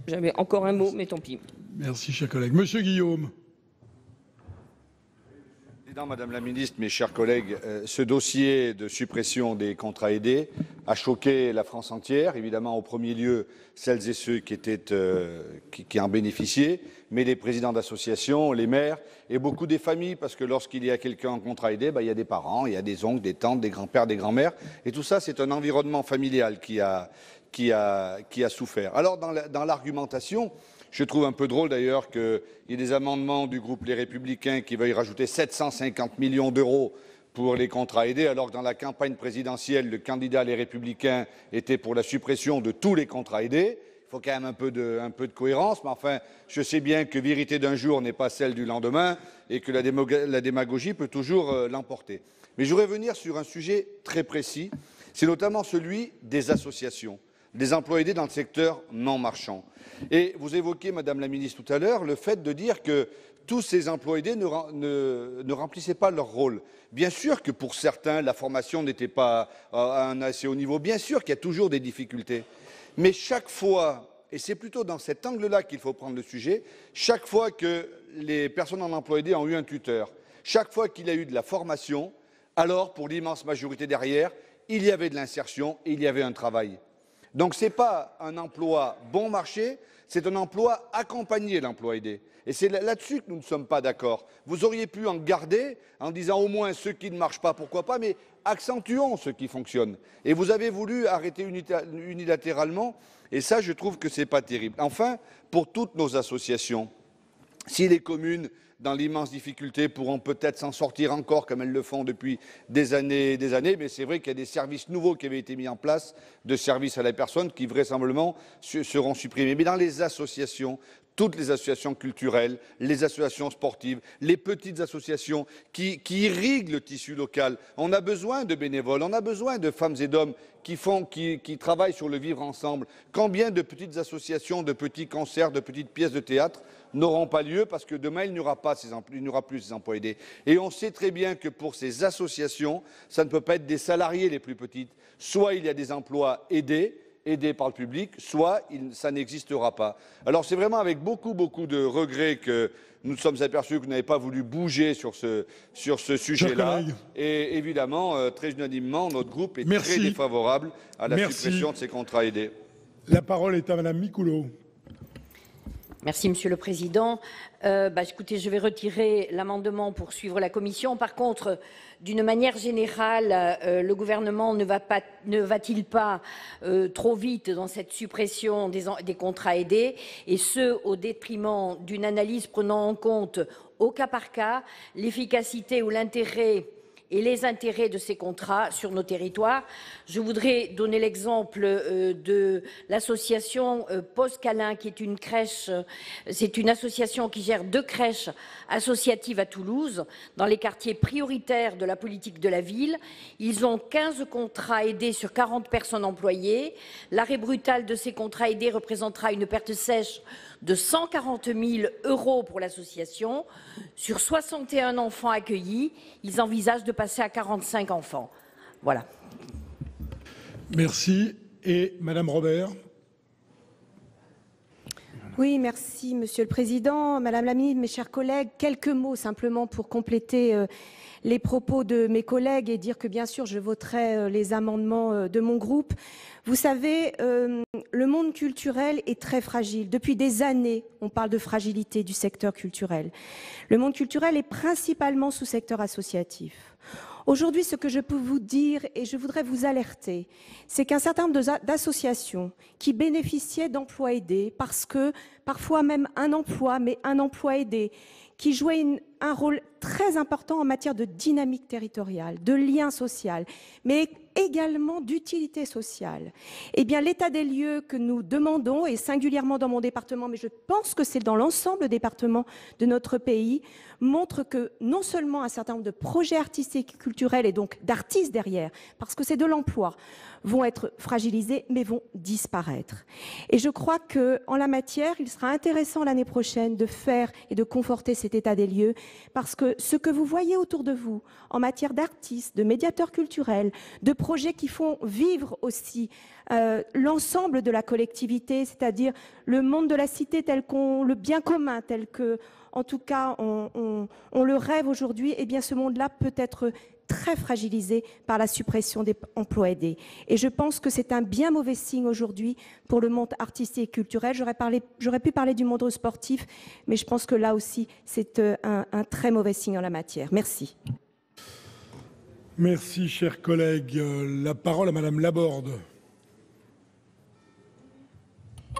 J: J'avais encore un mot, mais tant pis.
C: Merci, cher collègue. Monsieur Guillaume.
K: Madame la ministre, mes chers collègues, ce dossier de suppression des contrats aidés a choqué la France entière, évidemment au premier lieu celles et ceux qui en bénéficiaient, mais les présidents d'associations, les maires et beaucoup des familles, parce que lorsqu'il y a quelqu'un en contrat aidé, il y a des parents, il y a des oncles, des tantes, des grands-pères, des grands-mères, et tout ça c'est un environnement familial qui a souffert. Alors dans l'argumentation, je trouve un peu drôle d'ailleurs qu'il y ait des amendements du groupe Les Républicains qui veuillent rajouter 750 millions d'euros pour les contrats aidés, alors que dans la campagne présidentielle, le candidat Les Républicains était pour la suppression de tous les contrats aidés. Il faut quand même un peu de cohérence, mais enfin, je sais bien que vérité d'un jour n'est pas celle du lendemain et que la démagogie peut toujours l'emporter. Mais je voudrais venir sur un sujet très précis, c'est notamment celui des associations, des emplois aidés dans le secteur non marchand. Et vous évoquez, Madame la Ministre, tout à l'heure, le fait de dire que tous ces emplois aidés ne remplissaient pas leur rôle. Bien sûr que pour certains, la formation n'était pas à un assez haut niveau. Bien sûr qu'il y a toujours des difficultés. Mais chaque fois, et c'est plutôt dans cet angle-là qu'il faut prendre le sujet, chaque fois que les personnes en emploi aidé ont eu un tuteur, chaque fois qu'il y a eu de la formation, alors, pour l'immense majorité derrière, il y avait de l'insertion et il y avait un travail. Donc ce n'est pas un emploi bon marché, c'est un emploi accompagné, l'emploi aidé. Et c'est là-dessus que nous ne sommes pas d'accord. Vous auriez pu en garder en disant au moins ceux qui ne marchent pas, pourquoi pas, mais accentuons ceux qui fonctionnent. Et vous avez voulu arrêter unilatéralement, et ça je trouve que ce n'est pas terrible. Enfin, pour toutes nos associations, si les communes dans l'immense difficulté, pourront peut-être s'en sortir encore comme elles le font depuis des années, mais c'est vrai qu'il y a des services nouveaux qui avaient été mis en place, de services à la personne, qui vraisemblablement seront supprimés. Mais dans les associations, toutes les associations culturelles, les associations sportives, les petites associations qui irriguent le tissu local. On a besoin de bénévoles, on a besoin de femmes et d'hommes qui travaillent sur le vivre ensemble. Combien de petites associations, de petits concerts, de petites pièces de théâtre n'auront pas lieu parce que demain, il n'y aura plus ces emplois aidés. Et on sait très bien que pour ces associations, ça ne peut pas être des salariés les plus petites. Soit il y a des emplois aidés par le public, soit ça n'existera pas. Alors c'est vraiment avec beaucoup de regrets que nous nous sommes aperçus que vous n'avez pas voulu bouger sur ce sujet-là. Et évidemment, très unanimement, notre groupe est très défavorable à la suppression de ces contrats aidés.
C: La parole est à Madame Micouleau.
E: Merci, Monsieur le Président. Écoutez, je vais retirer l'amendement pour suivre la Commission. Par contre, d'une manière générale, le gouvernement ne va-t-il pas trop vite dans cette suppression des contrats aidés, et ce, au détriment d'une analyse prenant en compte au cas par cas l'efficacité ou l'intérêt et les intérêts de ces contrats sur nos territoires. Je voudrais donner l'exemple de l'association Post-Câlin, qui est une crèche, c'est une association qui gère 2 crèches associatives à Toulouse, dans les quartiers prioritaires de la politique de la ville. Ils ont 15 contrats aidés sur 40 personnes employées. L'arrêt brutal de ces contrats aidés représentera une perte sèche de 140 000 € pour l'association. Sur 61 enfants accueillis, ils envisagent de passer à 45 enfants. Voilà.
C: Merci. Et Madame Robert.
L: Oui, merci Monsieur le Président. Madame la Ministre, mes chers collègues, quelques mots simplement pour compléter les propos de mes collègues et dire que bien sûr je voterai les amendements de mon groupe. Vous savez, le monde culturel est très fragile. Depuis des années, on parle de fragilité du secteur culturel. Le monde culturel est principalement sous secteur associatif. Aujourd'hui, ce que je peux vous dire, et je voudrais vous alerter, c'est qu'un certain nombre d'associations qui bénéficiaient d'emplois aidés, parce que parfois même un emploi, mais un emploi aidé, qui jouait un rôle très important en matière de dynamique territoriale, de lien social, mais également d'utilité sociale. Eh bien, l'état des lieux que nous demandons, et singulièrement dans mon département, mais je pense que c'est dans l'ensemble des départements de notre pays, montre que non seulement un certain nombre de projets artistiques et culturels, et donc d'artistes derrière, parce que c'est de l'emploi, vont être fragilisés, mais vont disparaître. Et je crois qu'en la matière, il sera intéressant l'année prochaine de faire et de conforter cet état des lieux, parce que ce que vous voyez autour de vous, en matière d'artistes, de médiateurs culturels, de projets qui font vivre aussi l'ensemble de la collectivité, c'est-à-dire le monde de la cité tel qu'on, le bien commun tel que, en tout cas, on le rêve aujourd'hui, eh bien ce monde-là peut être très fragilisé par la suppression des emplois aidés. Et je pense que c'est un bien mauvais signe aujourd'hui pour le monde artistique et culturel. J'aurais pu parler du monde sportif, mais je pense que là aussi, c'est un très mauvais signe en la matière. Merci.
C: Merci, chers collègues. La parole à Madame Laborde.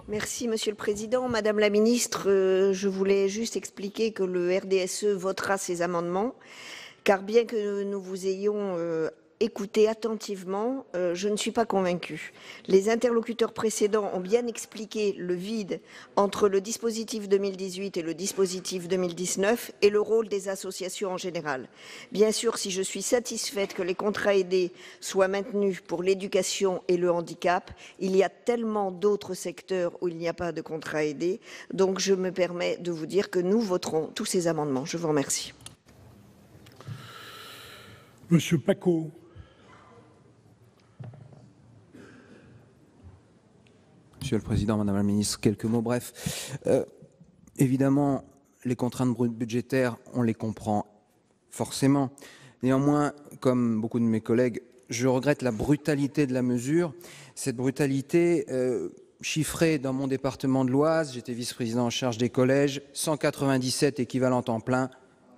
M: Merci, Monsieur le Président. Madame la Ministre, je voulais juste expliquer que le RDSE votera ces amendements, car bien que nous vous ayons écouté attentivement, je ne suis pas convaincue. Les interlocuteurs précédents ont bien expliqué le vide entre le dispositif 2018 et le dispositif 2019 et le rôle des associations en général. Bien sûr, si je suis satisfaite que les contrats aidés soient maintenus pour l'éducation et le handicap, il y a tellement d'autres secteurs où il n'y a pas de contrats aidés. Donc je me permets de vous dire que nous voterons tous ces amendements. Je vous remercie.
C: Monsieur Pacaud.
N: Monsieur le Président, Madame la Ministre, quelques mots brefs. Évidemment, les contraintes budgétaires, on les comprend forcément. Néanmoins, comme beaucoup de mes collègues, je regrette la brutalité de la mesure. Cette brutalité chiffrée dans mon département de l'Oise, j'étais vice-président en charge des collèges, 197 équivalents temps plein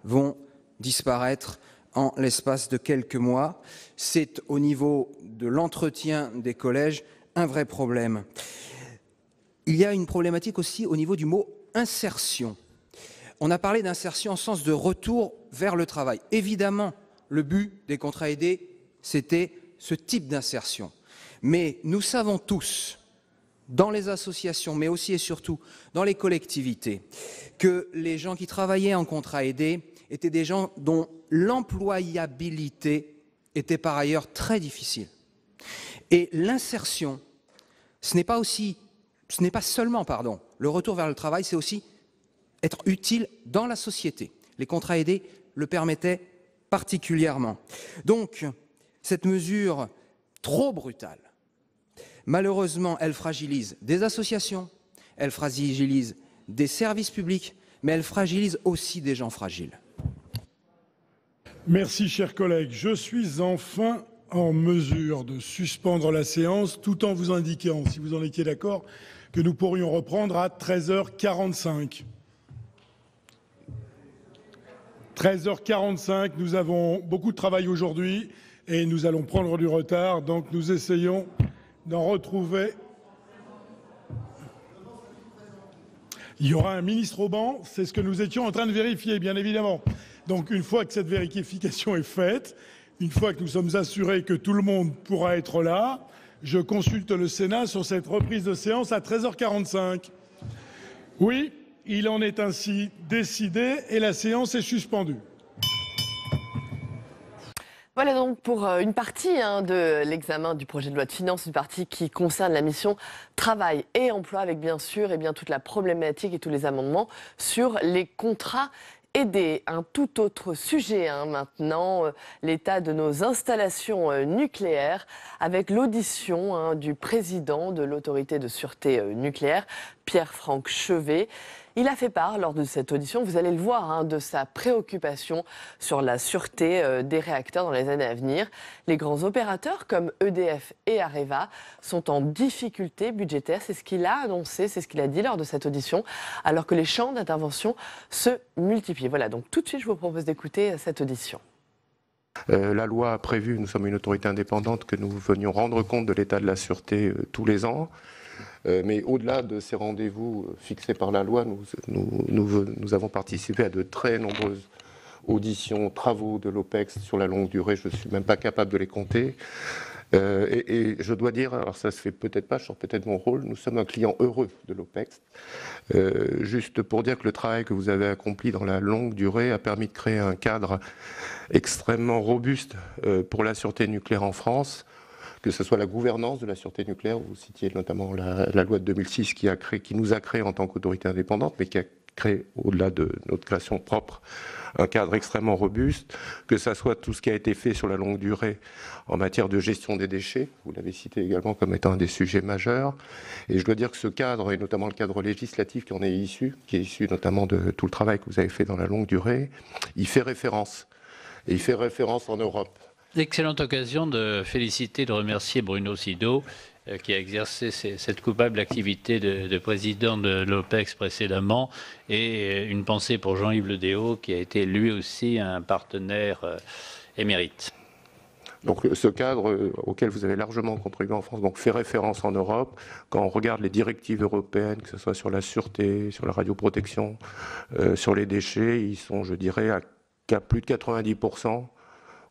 N: vont disparaître en l'espace de quelques mois. C'est au niveau de l'entretien des collèges un vrai problème. Il y a une problématique aussi au niveau du mot insertion. On a parlé d'insertion en sens de retour vers le travail. Évidemment, le but des contrats aidés, c'était ce type d'insertion. Mais nous savons tous, dans les associations, mais aussi et surtout dans les collectivités, que les gens qui travaillaient en contrat aidé étaient des gens dont l'employabilité était par ailleurs très difficile. Et l'insertion, ce n'est pas seulement le retour vers le travail, c'est aussi être utile dans la société. Les contrats aidés le permettaient particulièrement. Donc, cette mesure trop brutale, malheureusement, elle fragilise des associations, elle fragilise des services publics, mais elle fragilise aussi des gens fragiles.
C: Merci, chers collègues. Je suis enfin en mesure de suspendre la séance tout en vous indiquant, si vous en étiez d'accord, que nous pourrions reprendre à 13h45. 13h45, nous avons beaucoup de travail aujourd'hui et nous allons prendre du retard, donc nous essayons d'en retrouver. Il y aura un ministre au banc, c'est ce que nous étions en train de vérifier, bien évidemment. Donc une fois que cette vérification est faite, une fois que nous sommes assurés que tout le monde pourra être là, je consulte le Sénat sur cette reprise de séance à 13h45. Oui, il en est ainsi décidé et la séance est suspendue.
A: Voilà donc pour une partie de l'examen du projet de loi de finances, une partie qui concerne la mission travail et emploi, avec bien sûr toute la problématique et tous les amendements sur les contrats aidés. Un tout autre sujet maintenant, l'état de nos installations nucléaires, avec l'audition du président de l'autorité de sûreté nucléaire, Pierre-Franck Chevet. Il a fait part lors de cette audition, vous allez le voir, de sa préoccupation sur la sûreté des réacteurs dans les années à venir. Les grands opérateurs comme EDF et Areva sont en difficulté budgétaire. C'est ce qu'il a annoncé, c'est ce qu'il a dit lors de cette audition, alors que les champs d'intervention se multiplient. Voilà, donc tout de suite, je vous propose d'écouter cette audition.
O: La loi a prévu, nous sommes une autorité indépendante, que nous venions rendre compte de l'état de la sûreté tous les ans. Mais au-delà de ces rendez-vous fixés par la loi, nous avons participé à de très nombreuses auditions, travaux de l'OPEX sur la longue durée, je ne suis même pas capable de les compter. Et je dois dire, alors ça se fait peut-être pas, je sors peut-être mon rôle, nous sommes un client heureux de l'OPEX. Juste pour dire que le travail que vous avez accompli dans la longue durée a permis de créer un cadre extrêmement robuste pour la sûreté nucléaire en France, que ce soit la gouvernance de la sûreté nucléaire, vous citiez notamment la loi de 2006 qui nous a créé en tant qu'autorité indépendante, mais qui a créé, au-delà de notre création propre, un cadre extrêmement robuste, que ce soit tout ce qui a été fait sur la longue durée en matière de gestion des déchets, vous l'avez cité également comme étant un des sujets majeurs, et je dois dire que ce cadre, et notamment le cadre législatif qui en est issu, qui est issu notamment de tout le travail que vous avez fait dans la longue durée, il fait référence, et il fait référence en Europe.
P: Excellente occasion de féliciter et de remercier Bruno Sido, qui a exercé cette coupable activité de président de l'OPEX précédemment, et une pensée pour Jean-Yves Le Déaut, qui a été lui aussi un partenaire émérite.
O: Donc ce cadre auquel vous avez largement contribué en France donc, fait référence en Europe. Quand on regarde les directives européennes, que ce soit sur la sûreté, sur la radioprotection, sur les déchets, ils sont, je dirais, à plus de 90%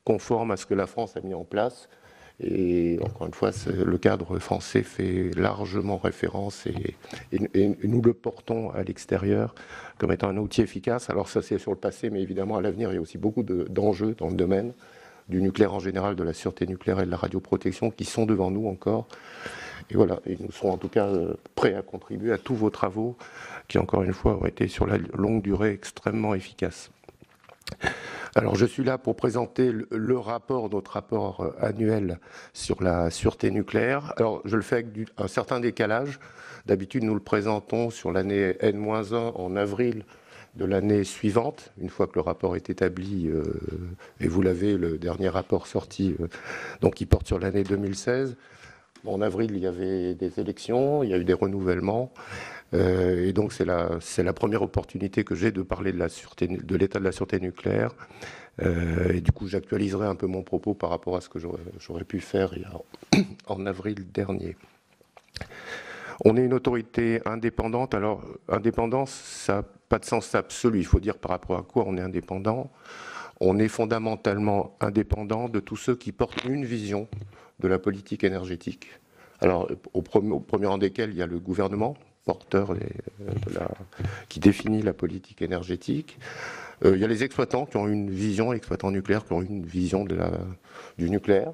O: conformes à ce que la France a mis en place. Et encore une fois, le cadre français fait largement référence et nous le portons à l'extérieur comme étant un outil efficace. Alors ça, c'est sur le passé, mais évidemment, à l'avenir, il y a aussi beaucoup d'enjeux dans le domaine du nucléaire en général, de la sûreté nucléaire et de la radioprotection qui sont devant nous encore. Et voilà, et nous serons en tout cas prêts à contribuer à tous vos travaux qui, encore une fois, ont été sur la longue durée extrêmement efficaces. Alors je suis là pour présenter notre rapport annuel sur la sûreté nucléaire. Alors je le fais avec un certain décalage. D'habitude nous le présentons sur l'année N-1 en avril de l'année suivante, une fois que le rapport est établi, et vous l'avez, le dernier rapport sorti, donc qui porte sur l'année 2016. En avril, il y avait des élections, il y a eu des renouvellements, et donc c'est la première opportunité que j'ai de parler de l'état de la sûreté nucléaire. Et du coup, j'actualiserai un peu mon propos par rapport à ce que j'aurais pu faire en avril dernier. On est une autorité indépendante. Alors, indépendance, ça n'a pas de sens absolu. Il faut dire par rapport à quoi on est indépendant. On est fondamentalement indépendant de tous ceux qui portent une vision de la politique énergétique. Alors, au premier rang desquels, il y a le gouvernement, porteur qui définit la politique énergétique. Il y a les exploitants qui ont une vision, les exploitants nucléaires qui ont une vision du nucléaire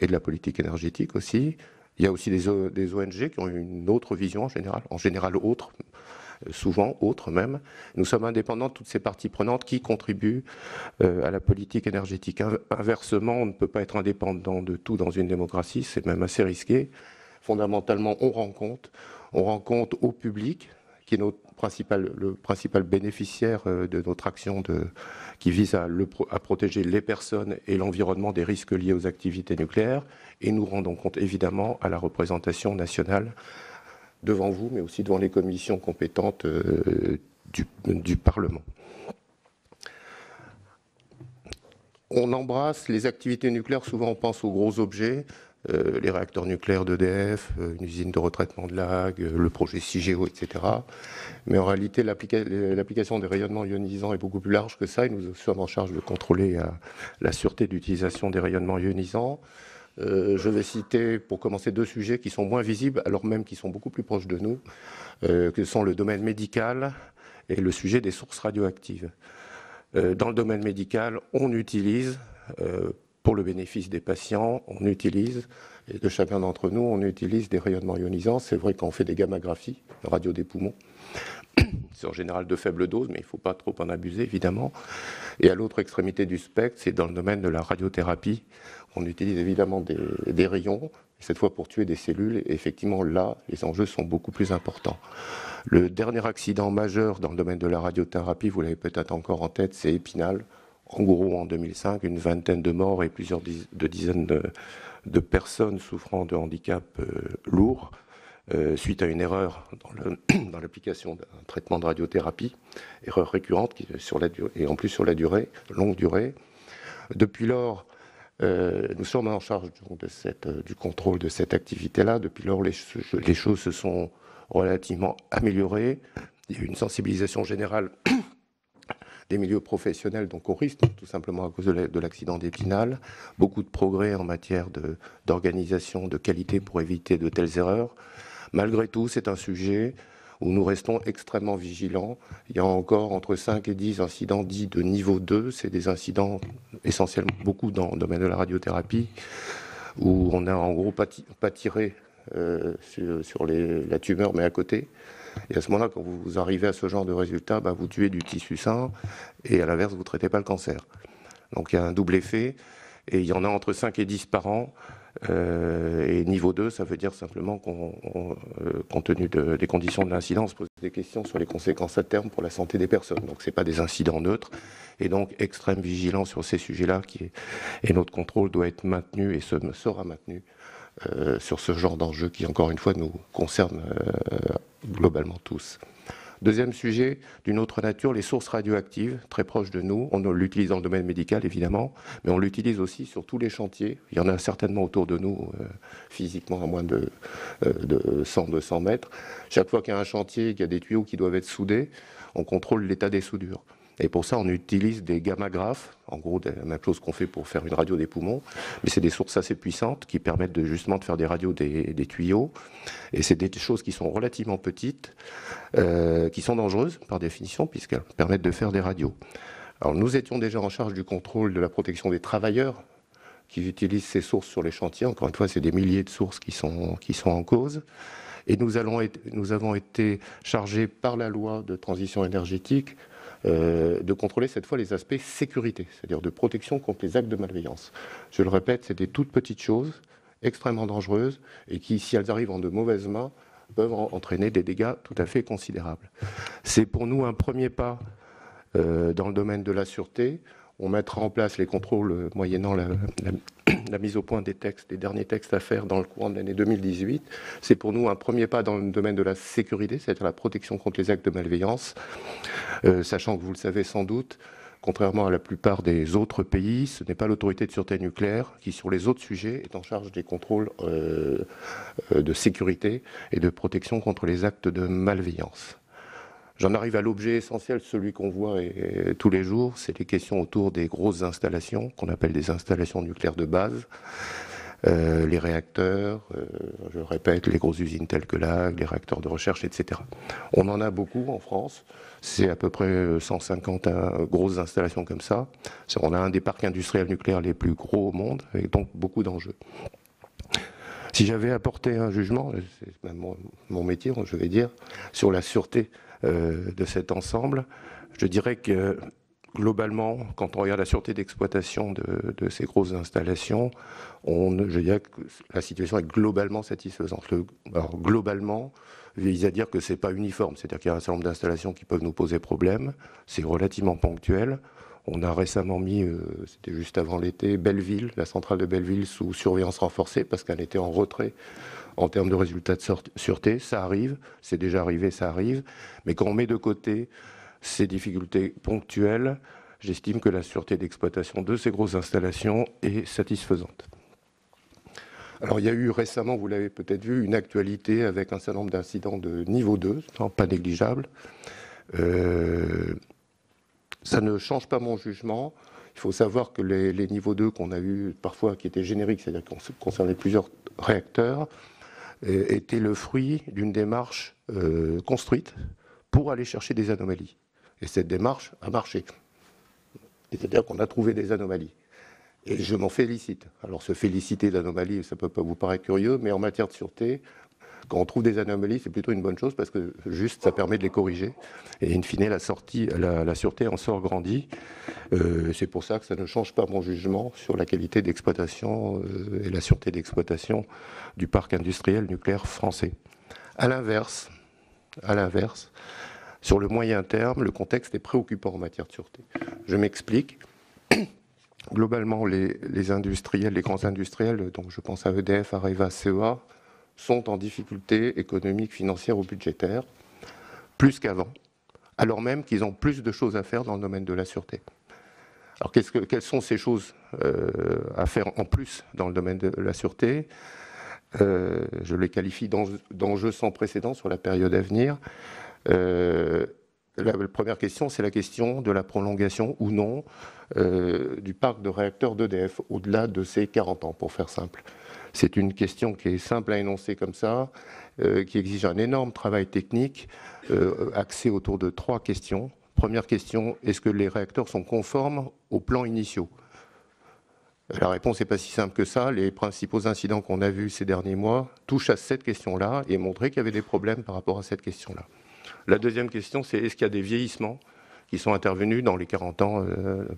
O: et de la politique énergétique aussi. Il y a aussi des ONG qui ont une autre vision en général autre, souvent autre même. Nous sommes indépendants de toutes ces parties prenantes qui contribuent à la politique énergétique. Inversement, on ne peut pas être indépendant de tout dans une démocratie, c'est même assez risqué. Fondamentalement, on rend compte au public, qui est le principal bénéficiaire de notre action qui vise à protéger les personnes et l'environnement des risques liés aux activités nucléaires. Et nous rendons compte évidemment à la représentation nationale devant vous, mais aussi devant les commissions compétentes du Parlement. On embrasse les activités nucléaires, souvent on pense aux gros objets, les réacteurs nucléaires d'EDF, une usine de retraitement de lag, le projet CIGEO, etc. Mais en réalité, l'application des rayonnements ionisants est beaucoup plus large que ça, et nous sommes en charge de contrôler la sûreté d'utilisation des rayonnements ionisants. Je vais citer, pour commencer, deux sujets qui sont moins visibles, alors même qu'ils sont beaucoup plus proches de nous, que sont le domaine médical et le sujet des sources radioactives. Dans le domaine médical, on utilise, pour le bénéfice des patients, et de chacun d'entre nous, on utilise des rayonnements ionisants. C'est vrai qu'on fait des gammagraphies, radio des poumons. C'est en général de faibles doses, mais il ne faut pas trop en abuser, évidemment. Et à l'autre extrémité du spectre, c'est dans le domaine de la radiothérapie. On utilise évidemment des rayons, cette fois pour tuer des cellules. Et effectivement, là, les enjeux sont beaucoup plus importants. Le dernier accident majeur dans le domaine de la radiothérapie, vous l'avez peut-être encore en tête, c'est Épinal. En gros, en 2005, une vingtaine de morts et plusieurs dizaines de personnes souffrant de handicap lourds suite à une erreur dans l'application d'un traitement de radiothérapie, erreur récurrente et en plus sur la longue durée. Depuis lors, nous sommes en charge du contrôle de cette activité-là. Depuis lors, les choses se sont relativement améliorées. Il y a eu une sensibilisation générale des milieux professionnels, donc au risque, tout simplement à cause de l'accident d'Épinal. Beaucoup de progrès en matière d'organisation, de qualité pour éviter de telles erreurs. Malgré tout, c'est un sujet où nous restons extrêmement vigilants. Il y a encore entre 5 et 10 incidents dits de niveau 2. C'est des incidents essentiellement beaucoup dans le domaine de la radiothérapie, où on a en gros pas tiré sur la tumeur, mais à côté. Et à ce moment-là, quand vous arrivez à ce genre de résultat, vous tuez du tissu sain, et à l'inverse, vous ne traitez pas le cancer. Donc il y a un double effet, et il y en a entre 5 et 10 par an. Et niveau 2, ça veut dire simplement compte tenu des conditions de l'incident, on se pose des questions sur les conséquences à terme pour la santé des personnes. Donc ce n'est pas des incidents neutres, et donc extrême vigilance sur ces sujets-là, et notre contrôle doit être maintenu et sera maintenu sur ce genre d'enjeux qui, encore une fois, nous concerne globalement tous. Deuxième sujet, d'une autre nature, les sources radioactives, très proches de nous. On l'utilise dans le domaine médical, évidemment, mais on l'utilise aussi sur tous les chantiers. Il y en a certainement autour de nous, physiquement, à moins de 100-200 mètres. Chaque fois qu'il y a un chantier, qu'il y a des tuyaux qui doivent être soudés, on contrôle l'état des soudures. Et pour ça, on utilise des gammagraphes, en gros, la même chose qu'on fait pour faire une radio des poumons, mais c'est des sources assez puissantes qui permettent justement de faire des radios des tuyaux. Et c'est des choses qui sont relativement petites, qui sont dangereuses par définition, puisqu'elles permettent de faire des radios. Alors nous étions déjà en charge du contrôle de la protection des travailleurs qui utilisent ces sources sur les chantiers. Encore une fois, c'est des milliers de sources qui sont en cause. Et nous avons été chargés par la loi de transition énergétique de contrôler cette fois les aspects sécurité, c'est-à-dire de protection contre les actes de malveillance. Je le répète, c'est des toutes petites choses, extrêmement dangereuses, et qui, si elles arrivent en de mauvaises mains, peuvent entraîner des dégâts tout à fait considérables. C'est pour nous un premier pas dans le domaine de la sûreté. On mettra en place les contrôles moyennant la mise au point des derniers textes à faire dans le courant de l'année 2018. C'est pour nous un premier pas dans le domaine de la sécurité, c'est-à-dire la protection contre les actes de malveillance, sachant que vous le savez sans doute, contrairement à la plupart des autres pays, ce n'est pas l'autorité de sûreté nucléaire qui, sur les autres sujets, est en charge des contrôles de sécurité et de protection contre les actes de malveillance. J'en arrive à l'objet essentiel, celui qu'on voit tous les jours, c'est les questions autour des grosses installations, qu'on appelle des installations nucléaires de base, les réacteurs, je répète, les grosses usines telles que l'AG, les réacteurs de recherche, etc. On en a beaucoup en France, c'est à peu près 150 grosses installations comme ça. On a un des parcs industriels nucléaires les plus gros au monde, avec donc beaucoup d'enjeux. Si j'avais apporté un jugement, c'est même mon métier, je vais dire, sur la sûreté de cet ensemble, je dirais que globalement, quand on regarde la sûreté d'exploitation de ces grosses installations, je dirais que la situation est globalement satisfaisante. Alors globalement vise à dire que c'est pas uniforme, c'est-à-dire qu'il y a un certain nombre d'installations qui peuvent nous poser problème, c'est relativement ponctuel. On a récemment mis, c'était juste avant l'été, Belleville, la centrale de Belleville sous surveillance renforcée parce qu'elle était en retrait en termes de résultats de sûreté. Ça arrive, c'est déjà arrivé, ça arrive. Mais quand on met de côté ces difficultés ponctuelles, j'estime que la sûreté d'exploitation de ces grosses installations est satisfaisante. Alors il y a eu récemment, vous l'avez peut-être vu, une actualité avec un certain nombre d'incidents de niveau 2, pas négligeable. Ça ne change pas mon jugement. Il faut savoir que les niveaux 2 qu'on a eu parfois, qui étaient génériques, c'est-à-dire qu'on concernait plusieurs réacteurs, étaient le fruit d'une démarche construite pour aller chercher des anomalies. Et cette démarche a marché. C'est-à-dire qu'on a trouvé des anomalies. Et je m'en félicite. Alors se féliciter d'anomalies, ça ne peut pas vous paraître curieux, mais en matière de sûreté, quand on trouve des anomalies, c'est plutôt une bonne chose parce que juste ça permet de les corriger. Et in fine, la sûreté en sort grandie. C'est pour ça que ça ne change pas mon jugement sur la qualité d'exploitation et la sûreté d'exploitation du parc industriel nucléaire français. À l'inverse, sur le moyen terme, le contexte est préoccupant en matière de sûreté. Je m'explique. Globalement, les industriels, les grands industriels, donc je pense à EDF, Areva, CEA, sont en difficulté économique, financière ou budgétaire, plus qu'avant, alors même qu'ils ont plus de choses à faire dans le domaine de la sûreté. Alors quelles sont ces choses à faire en plus dans le domaine de la sûreté? Je les qualifie d'enjeux sans précédent sur la période à venir. La première question, c'est la question de la prolongation ou non du parc de réacteurs d'EDF au-delà de ces 40 ans, pour faire simple. C'est une question qui est simple à énoncer comme ça, qui exige un énorme travail technique, axé autour de 3 questions. Première question, est-ce que les réacteurs sont conformes aux plans initiaux ? La réponse n'est pas si simple que ça. Les principaux incidents qu'on a vus ces derniers mois touchent à cette question-là et montraient qu'il y avait des problèmes par rapport à cette question-là. La deuxième question, c'est est-ce qu'il y a des vieillissements qui sont intervenus dans les 40 ans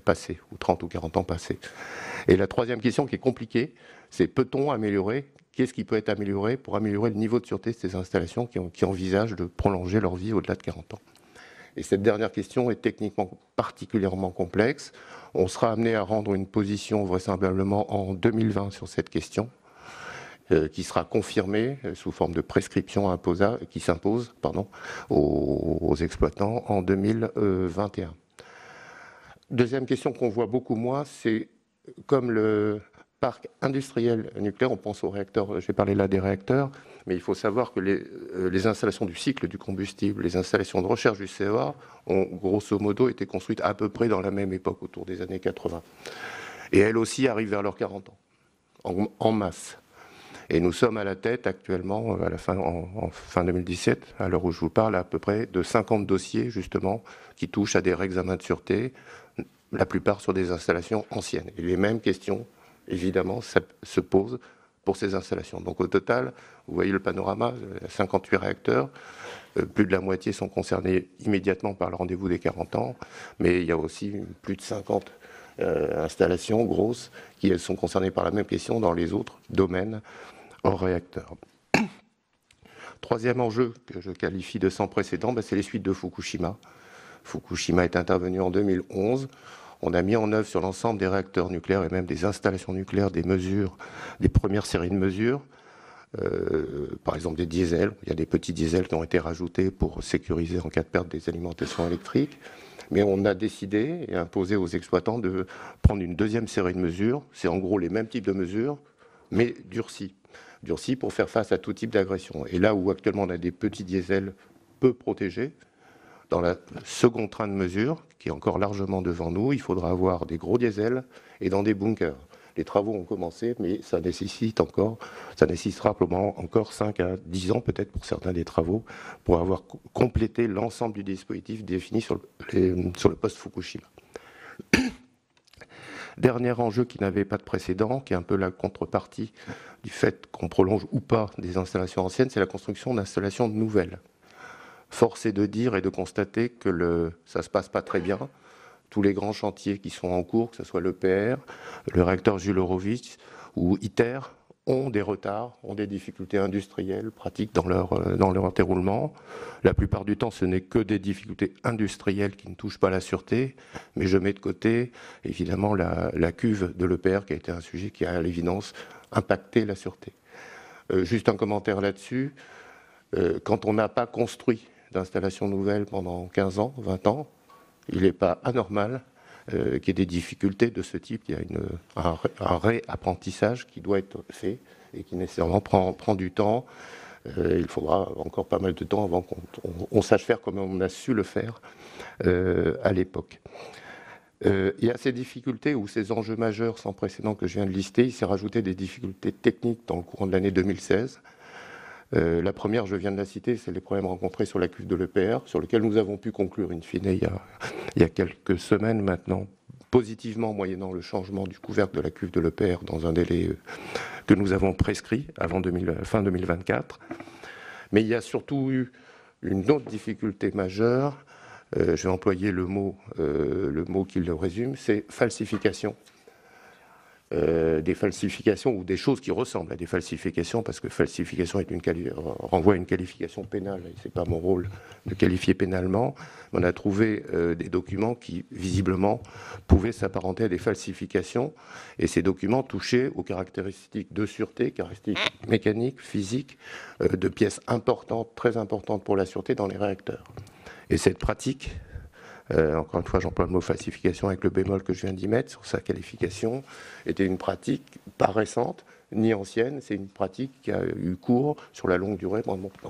O: passés, ou 30 ou 40 ans passés. Et la troisième question qui est compliquée, c'est peut-on améliorer, qu'est-ce qui peut être amélioré pour améliorer le niveau de sûreté de ces installations qui envisagent de prolonger leur vie au-delà de 40 ans. Et cette dernière question est techniquement particulièrement complexe. On sera amené à rendre une position vraisemblablement en 2020 sur cette question, qui sera confirmée sous forme de prescription qui s'impose aux exploitants en 2021. Deuxième question qu'on voit beaucoup moins, c'est comme le parc industriel nucléaire, on pense aux réacteurs, j'ai parlé là des réacteurs, mais il faut savoir que les installations du cycle du combustible, les installations de recherche du CEA ont grosso modo été construites à peu près dans la même époque, autour des années 80. Et elles aussi arrivent vers leurs 40 ans, en masse. Et nous sommes à la tête actuellement, en fin 2017, à l'heure où je vous parle, à peu près de 50 dossiers justement qui touchent à des réexamens de sûreté, la plupart sur des installations anciennes. Et les mêmes questions, évidemment, se posent pour ces installations. Donc au total, vous voyez le panorama, 58 réacteurs, plus de la moitié sont concernés immédiatement par le rendez-vous des 40 ans, mais il y a aussi plus de 50 installations grosses qui elles sont concernées par la même question dans les autres domaines hors réacteur. Troisième enjeu que je qualifie de sans précédent, c'est les suites de Fukushima. Fukushima est intervenu en 2011. On a mis en œuvre sur l'ensemble des réacteurs nucléaires et même des installations nucléaires des mesures, des premières séries de mesures. Par exemple des diesels, il y a des petits diesels qui ont été rajoutés pour sécuriser en cas de perte des alimentations électriques. Mais on a décidé et imposé aux exploitants de prendre une deuxième série de mesures. C'est en gros les mêmes types de mesures, mais durcies. Durcies pour faire face à tout type d'agression. Et là où actuellement on a des petits diesels peu protégés, dans la seconde train de mesures, qui est encore largement devant nous, il faudra avoir des gros diesels et dans des bunkers. Les travaux ont commencé, mais ça nécessitera probablement encore 5 à 10 ans, peut-être pour certains des travaux, pour avoir complété l'ensemble du dispositif défini sur le post-Fukushima. Dernier enjeu qui n'avait pas de précédent, qui est un peu la contrepartie du fait qu'on prolonge ou pas des installations anciennes, c'est la construction d'installations nouvelles. Force est de dire et de constater que ça ne se passe pas très bien. Tous les grands chantiers qui sont en cours, que ce soit l'EPR, le réacteur Jules Horowitz ou ITER, ont des retards, ont des difficultés industrielles, pratiques dans leur déroulement. La plupart du temps, ce n'est que des difficultés industrielles qui ne touchent pas la sûreté, mais je mets de côté, évidemment, la cuve de l'EPR, qui a été un sujet qui a, à l'évidence, impacté la sûreté. Juste un commentaire là-dessus. Quand on n'a pas construit d'installations nouvelles pendant 15 ans, 20 ans, il n'est pas anormal qu'il y ait des difficultés de ce type. Il y a un réapprentissage qui doit être fait et qui nécessairement prend du temps. Il faudra encore pas mal de temps avant qu'on sache faire comme on a su le faire à l'époque. Il y a ces difficultés ou ces enjeux majeurs sans précédent que je viens de lister. Il s'est rajouté des difficultés techniques dans le courant de l'année 2016. La première, je viens de la citer, c'est les problèmes rencontrés sur la cuve de l'EPR, sur lequel nous avons pu conclure in fine il y a quelques semaines maintenant, positivement, moyennant le changement du couvercle de la cuve de l'EPR dans un délai que nous avons prescrit avant fin 2024. Mais il y a surtout eu une autre difficulté majeure, je vais employer le mot qui le résume, c'est falsification. Des falsifications ou des choses qui ressemblent à des falsifications, parce que falsification renvoie à une qualification pénale, et ce n'est pas mon rôle de qualifier pénalement. On a trouvé des documents qui, visiblement, pouvaient s'apparenter à des falsifications, et ces documents touchaient aux caractéristiques de sûreté, caractéristiques mécaniques, physiques, de pièces importantes, très importantes pour la sûreté dans les réacteurs. Et cette pratique, encore une fois, j'emploie le mot falsification avec le bémol que je viens d'y mettre sur sa qualification, était une pratique pas récente ni ancienne, c'est une pratique qui a eu cours sur la longue durée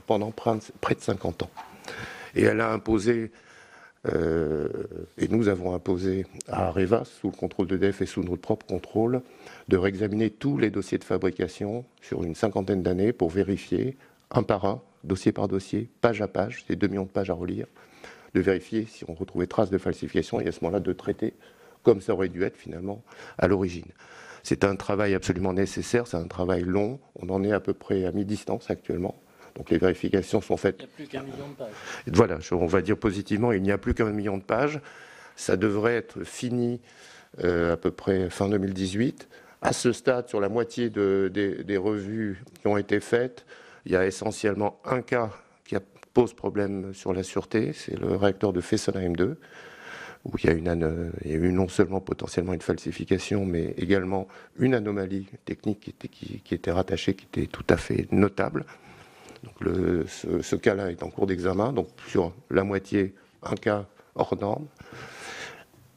O: pendant près de 50 ans. Et elle a imposé Et nous avons imposé à Areva, sous le contrôle d'EDF et sous notre propre contrôle, de réexaminer tous les dossiers de fabrication sur une cinquantaine d'années pour vérifier, un par un, dossier par dossier, page à page, c'est 2 millions de pages à relire, de vérifier si on retrouvait traces de falsification et à ce moment-là de traiter comme ça aurait dû être finalement à l'origine. C'est un travail absolument nécessaire, c'est un travail long, on en est à peu près à mi-distance actuellement. Donc les vérifications sont faites.
P: Il n'y a plus qu'1 million de pages.
O: Voilà, on va dire positivement, il n'y a plus qu'1 million de pages. Ça devrait être fini à peu près fin 2018. À ce stade, sur la moitié des revues qui ont été faites, il y a essentiellement un cas qui pose problème sur la sûreté, c'est le réacteur de Fessenheim 2, où il y a eu non seulement potentiellement une falsification, mais également une anomalie technique qui était rattachée, qui était tout à fait notable. Donc ce cas-là est en cours d'examen, donc sur la moitié, un cas hors norme.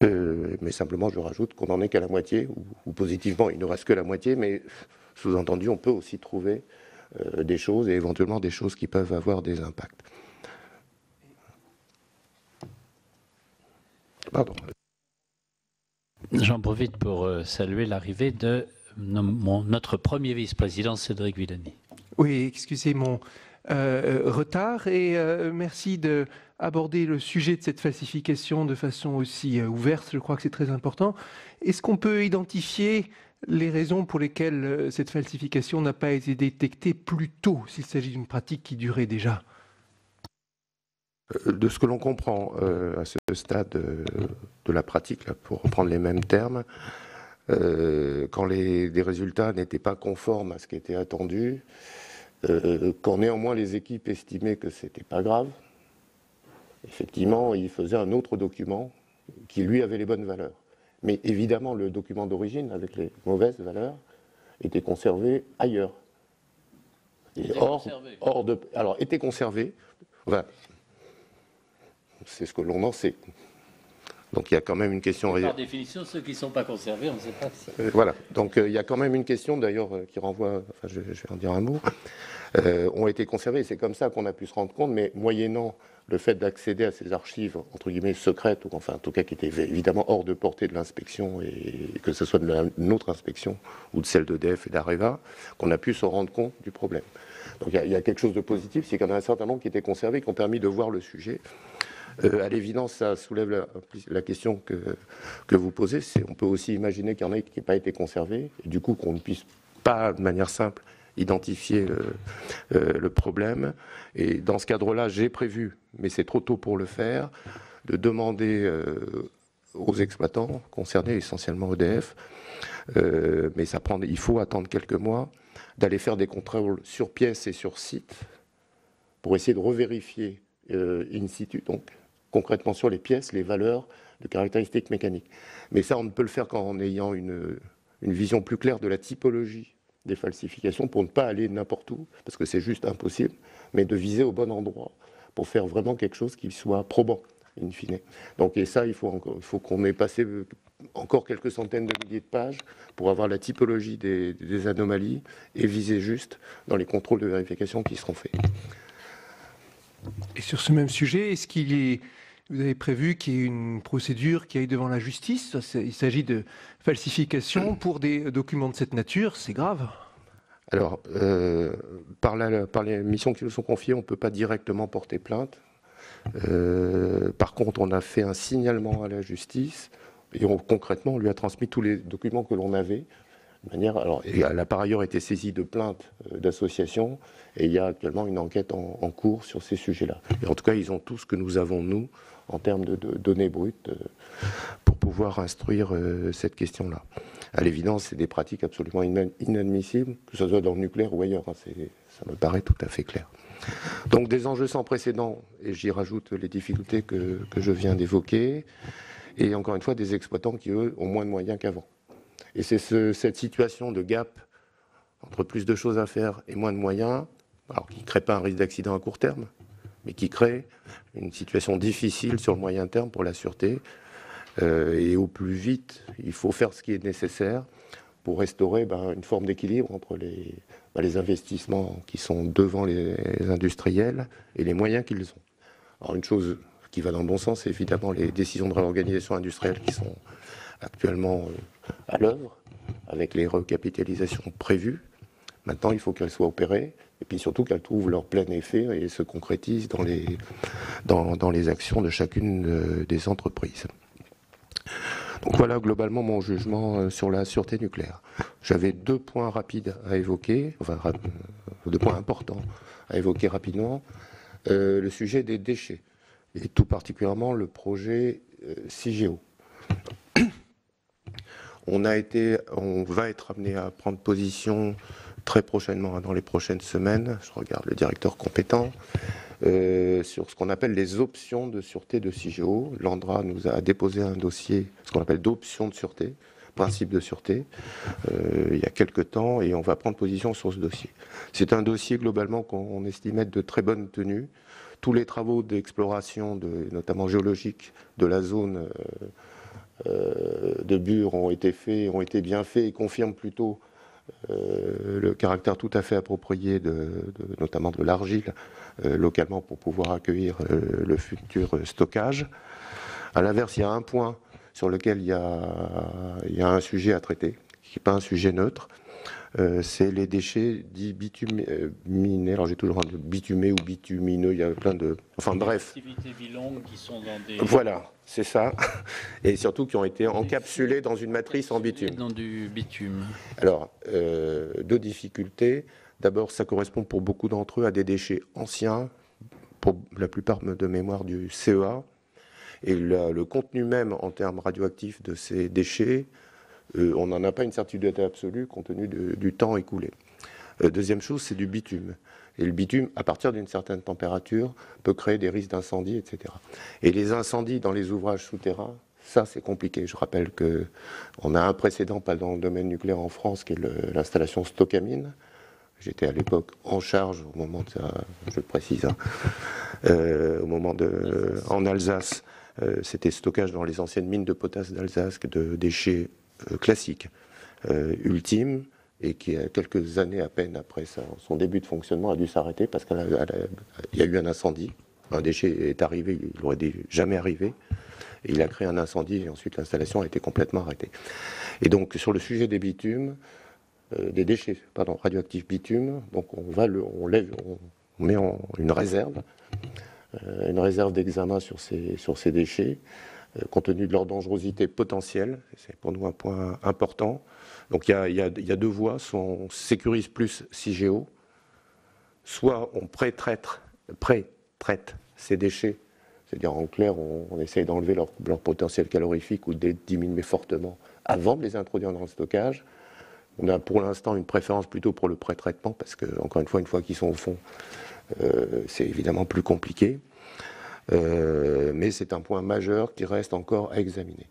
O: Mais simplement, je rajoute qu'on n'en est qu'à la moitié, ou positivement, il ne reste que la moitié, mais sous-entendu, on peut aussi trouver des choses, et éventuellement des choses qui peuvent avoir des impacts. Pardon.
P: J'en profite pour saluer l'arrivée de notre premier vice-président, Cédric Villani.
Q: Oui, excusez mon retard et merci d'aborder le sujet de cette falsification de façon aussi ouverte. Je crois que c'est très important. Est-ce qu'on peut identifier les raisons pour lesquelles cette falsification n'a pas été détectée plus tôt, s'il s'agit d'une pratique qui durait déjà ?
O: De ce que l'on comprend à ce stade de la pratique, là, pour reprendre les mêmes termes, quand les résultats n'étaient pas conformes à ce qui était attendu, quand néanmoins les équipes estimaient que ce n'était pas grave, effectivement, ils faisaient un autre document qui, lui, avait les bonnes valeurs. Mais évidemment, le document d'origine, avec les mauvaises valeurs, était conservé ailleurs. Alors, était conservé, voilà. C'est ce que l'on en sait. Donc il y a quand même une question...
P: Par définition, ceux qui ne sont pas conservés, on ne sait pas si...
O: Voilà, donc il y a quand même une question, d'ailleurs, qui renvoie, enfin je vais en dire un mot, ont été conservés, c'est comme ça qu'on a pu se rendre compte, mais moyennant le fait d'accéder à ces archives, entre guillemets, secrètes, ou enfin en tout cas qui étaient évidemment hors de portée de l'inspection, et que ce soit de notre inspection, ou de celle d'EDF et d'Areva, qu'on a pu se rendre compte du problème. Donc il y a quelque chose de positif, c'est qu'il y en a un certain nombre qui étaient conservés, qui ont permis de voir le sujet. À l'évidence, ça soulève la question que vous posez. On peut aussi imaginer qu'il y en a qui n'aient pas été conservés, et du coup qu'on ne puisse pas, de manière simple, identifier le problème. Et dans ce cadre-là, j'ai prévu, mais c'est trop tôt pour le faire, de demander aux exploitants concernés, essentiellement EDF, mais il faut attendre quelques mois, d'aller faire des contrôles sur pièce et sur site pour essayer de revérifier in situ, donc concrètement sur les pièces, les valeurs de caractéristiques mécaniques. Mais ça, on ne peut le faire qu'en ayant une vision plus claire de la typologie des falsifications pour ne pas aller n'importe où, parce que c'est juste impossible, mais de viser au bon endroit pour faire vraiment quelque chose qui soit probant, in fine. Donc, et ça, il faut qu'on ait passé encore quelques centaines de milliers de pages pour avoir la typologie des anomalies et viser juste dans les contrôles de vérification qui seront faits.
Q: Et sur ce même sujet, vous avez prévu qu'il y ait une procédure qui aille devant la justice? Il s'agit de falsification pour des documents de cette nature, c'est grave.
O: Alors, par les missions qui nous sont confiées, on ne peut pas directement porter plainte. Par contre, on a fait un signalement à la justice et concrètement, on lui a transmis tous les documents que l'on avait. Elle a par ailleurs été saisie de plaintes d'associations et il y a actuellement une enquête en cours sur ces sujets-là. Et en tout cas, ils ont tout ce que nous avons, nous, en termes de données brutes, pour pouvoir instruire cette question-là. À l'évidence, c'est des pratiques absolument inadmissibles, que ce soit dans le nucléaire ou ailleurs, hein, ça me paraît tout à fait clair. Donc des enjeux sans précédent, et j'y rajoute les difficultés que je viens d'évoquer, et encore une fois, des exploitants qui, eux, ont moins de moyens qu'avant. Et c'est cette situation de gap entre plus de choses à faire et moins de moyens, alors qui ne crée pas un risque d'accident à court terme, mais qui crée une situation difficile sur le moyen terme pour la sûreté. Et au plus vite, il faut faire ce qui est nécessaire pour restaurer une forme d'équilibre entre les investissements qui sont devant les industriels et les moyens qu'ils ont. Alors une chose qui va dans le bon sens, c'est évidemment les décisions de réorganisation industrielle qui sont actuellement à l'œuvre, avec les recapitalisations prévues. Maintenant, il faut qu'elles soient opérées, et puis surtout qu'elles trouvent leur plein effet et se concrétisent dans les actions de chacune des entreprises. Donc voilà globalement mon jugement sur la sûreté nucléaire. J'avais 2 points rapides à évoquer, enfin 2 points importants à évoquer rapidement. Le sujet des déchets, et tout particulièrement le projet CIGEO. On va être amené à prendre position très prochainement, dans les prochaines semaines, je regarde le directeur compétent, sur ce qu'on appelle les options de sûreté de CIGEO. L'ANDRA nous a déposé un dossier, ce qu'on appelle d'options de sûreté, principe de sûreté, il y a quelques temps, et on va prendre position sur ce dossier. C'est un dossier globalement qu'on estime être de très bonne tenue. Tous les travaux d'exploration, notamment géologique, de la zone de Bure ont été bien faits et confirment plutôt le caractère tout à fait approprié notamment de l'argile localement pour pouvoir accueillir le futur stockage. À l'inverse, il y a un point sur lequel il y a un sujet à traiter, qui n'est pas un sujet neutre, c'est les déchets dits bituminés. Alors j'ai toujours un de bitumé ou bitumineux, il y a plein de... Enfin bref.
P: Des activités bilongues qui sont dans des...
O: Voilà, c'est ça. Et surtout qui ont été encapsulés dans une matrice en bitume.
P: Dans du bitume.
O: Alors, 2 difficultés. D'abord, ça correspond pour beaucoup d'entre eux à des déchets anciens, pour la plupart de mémoire du CEA. Et le contenu même en termes radioactifs de ces déchets, on n'en a pas une certitude absolue compte tenu du temps écoulé. Deuxième chose, c'est du bitume. Et le bitume, à partir d'une certaine température, peut créer des risques d'incendie, etc. Et les incendies dans les ouvrages souterrains, ça c'est compliqué. Je rappelle qu'on a un précédent, pas dans le domaine nucléaire en France, qui est l'installation Stocamine. J'étais à l'époque en charge, au moment de ça, je le précise, en Alsace, c'était stockage dans les anciennes mines de potasse d'Alsace de déchets classiques, ultimes, et qui, quelques années à peine après son début de fonctionnement, a dû s'arrêter parce qu'il y a eu un incendie. Un déchet est arrivé, il n'aurait jamais arrivé, et il a créé un incendie, et ensuite l'installation a été complètement arrêtée. Et donc, sur le sujet des bitumes, des déchets radioactifs bitumes, donc on met une réserve d'examen sur ces déchets, compte tenu de leur dangerosité potentielle. C'est pour nous un point important. Donc il y a 2 voies. Soit on sécurise plus CIGEO, soit on pré-traite ces déchets, c'est-à-dire en clair, on essaye d'enlever leur potentiel calorifique ou de les diminuer fortement avant de les introduire dans le stockage. On a pour l'instant une préférence plutôt pour le pré-traitement parce que, encore une fois qu'ils sont au fond, c'est évidemment plus compliqué. Mais c'est un point majeur qui reste encore à examiner.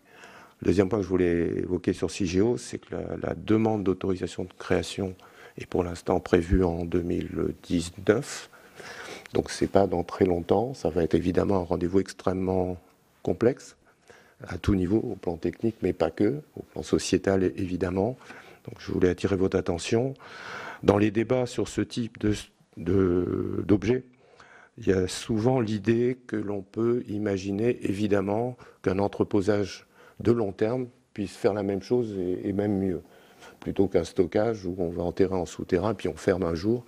O: Le deuxième point que je voulais évoquer sur CIGEO, c'est que la demande d'autorisation de création est pour l'instant prévue en 2019. Donc c'est pas dans très longtemps. Ça va être évidemment un rendez-vous extrêmement complexe, à tout niveau, au plan technique, mais pas que, au plan sociétal évidemment. Donc je voulais attirer votre attention. Dans les débats sur ce type d'objet, il y a souvent l'idée que l'on peut imaginer évidemment qu'un entreposage de long terme puisse faire la même chose et même mieux, plutôt qu'un stockage où on va enterrer en souterrain puis on ferme un jour.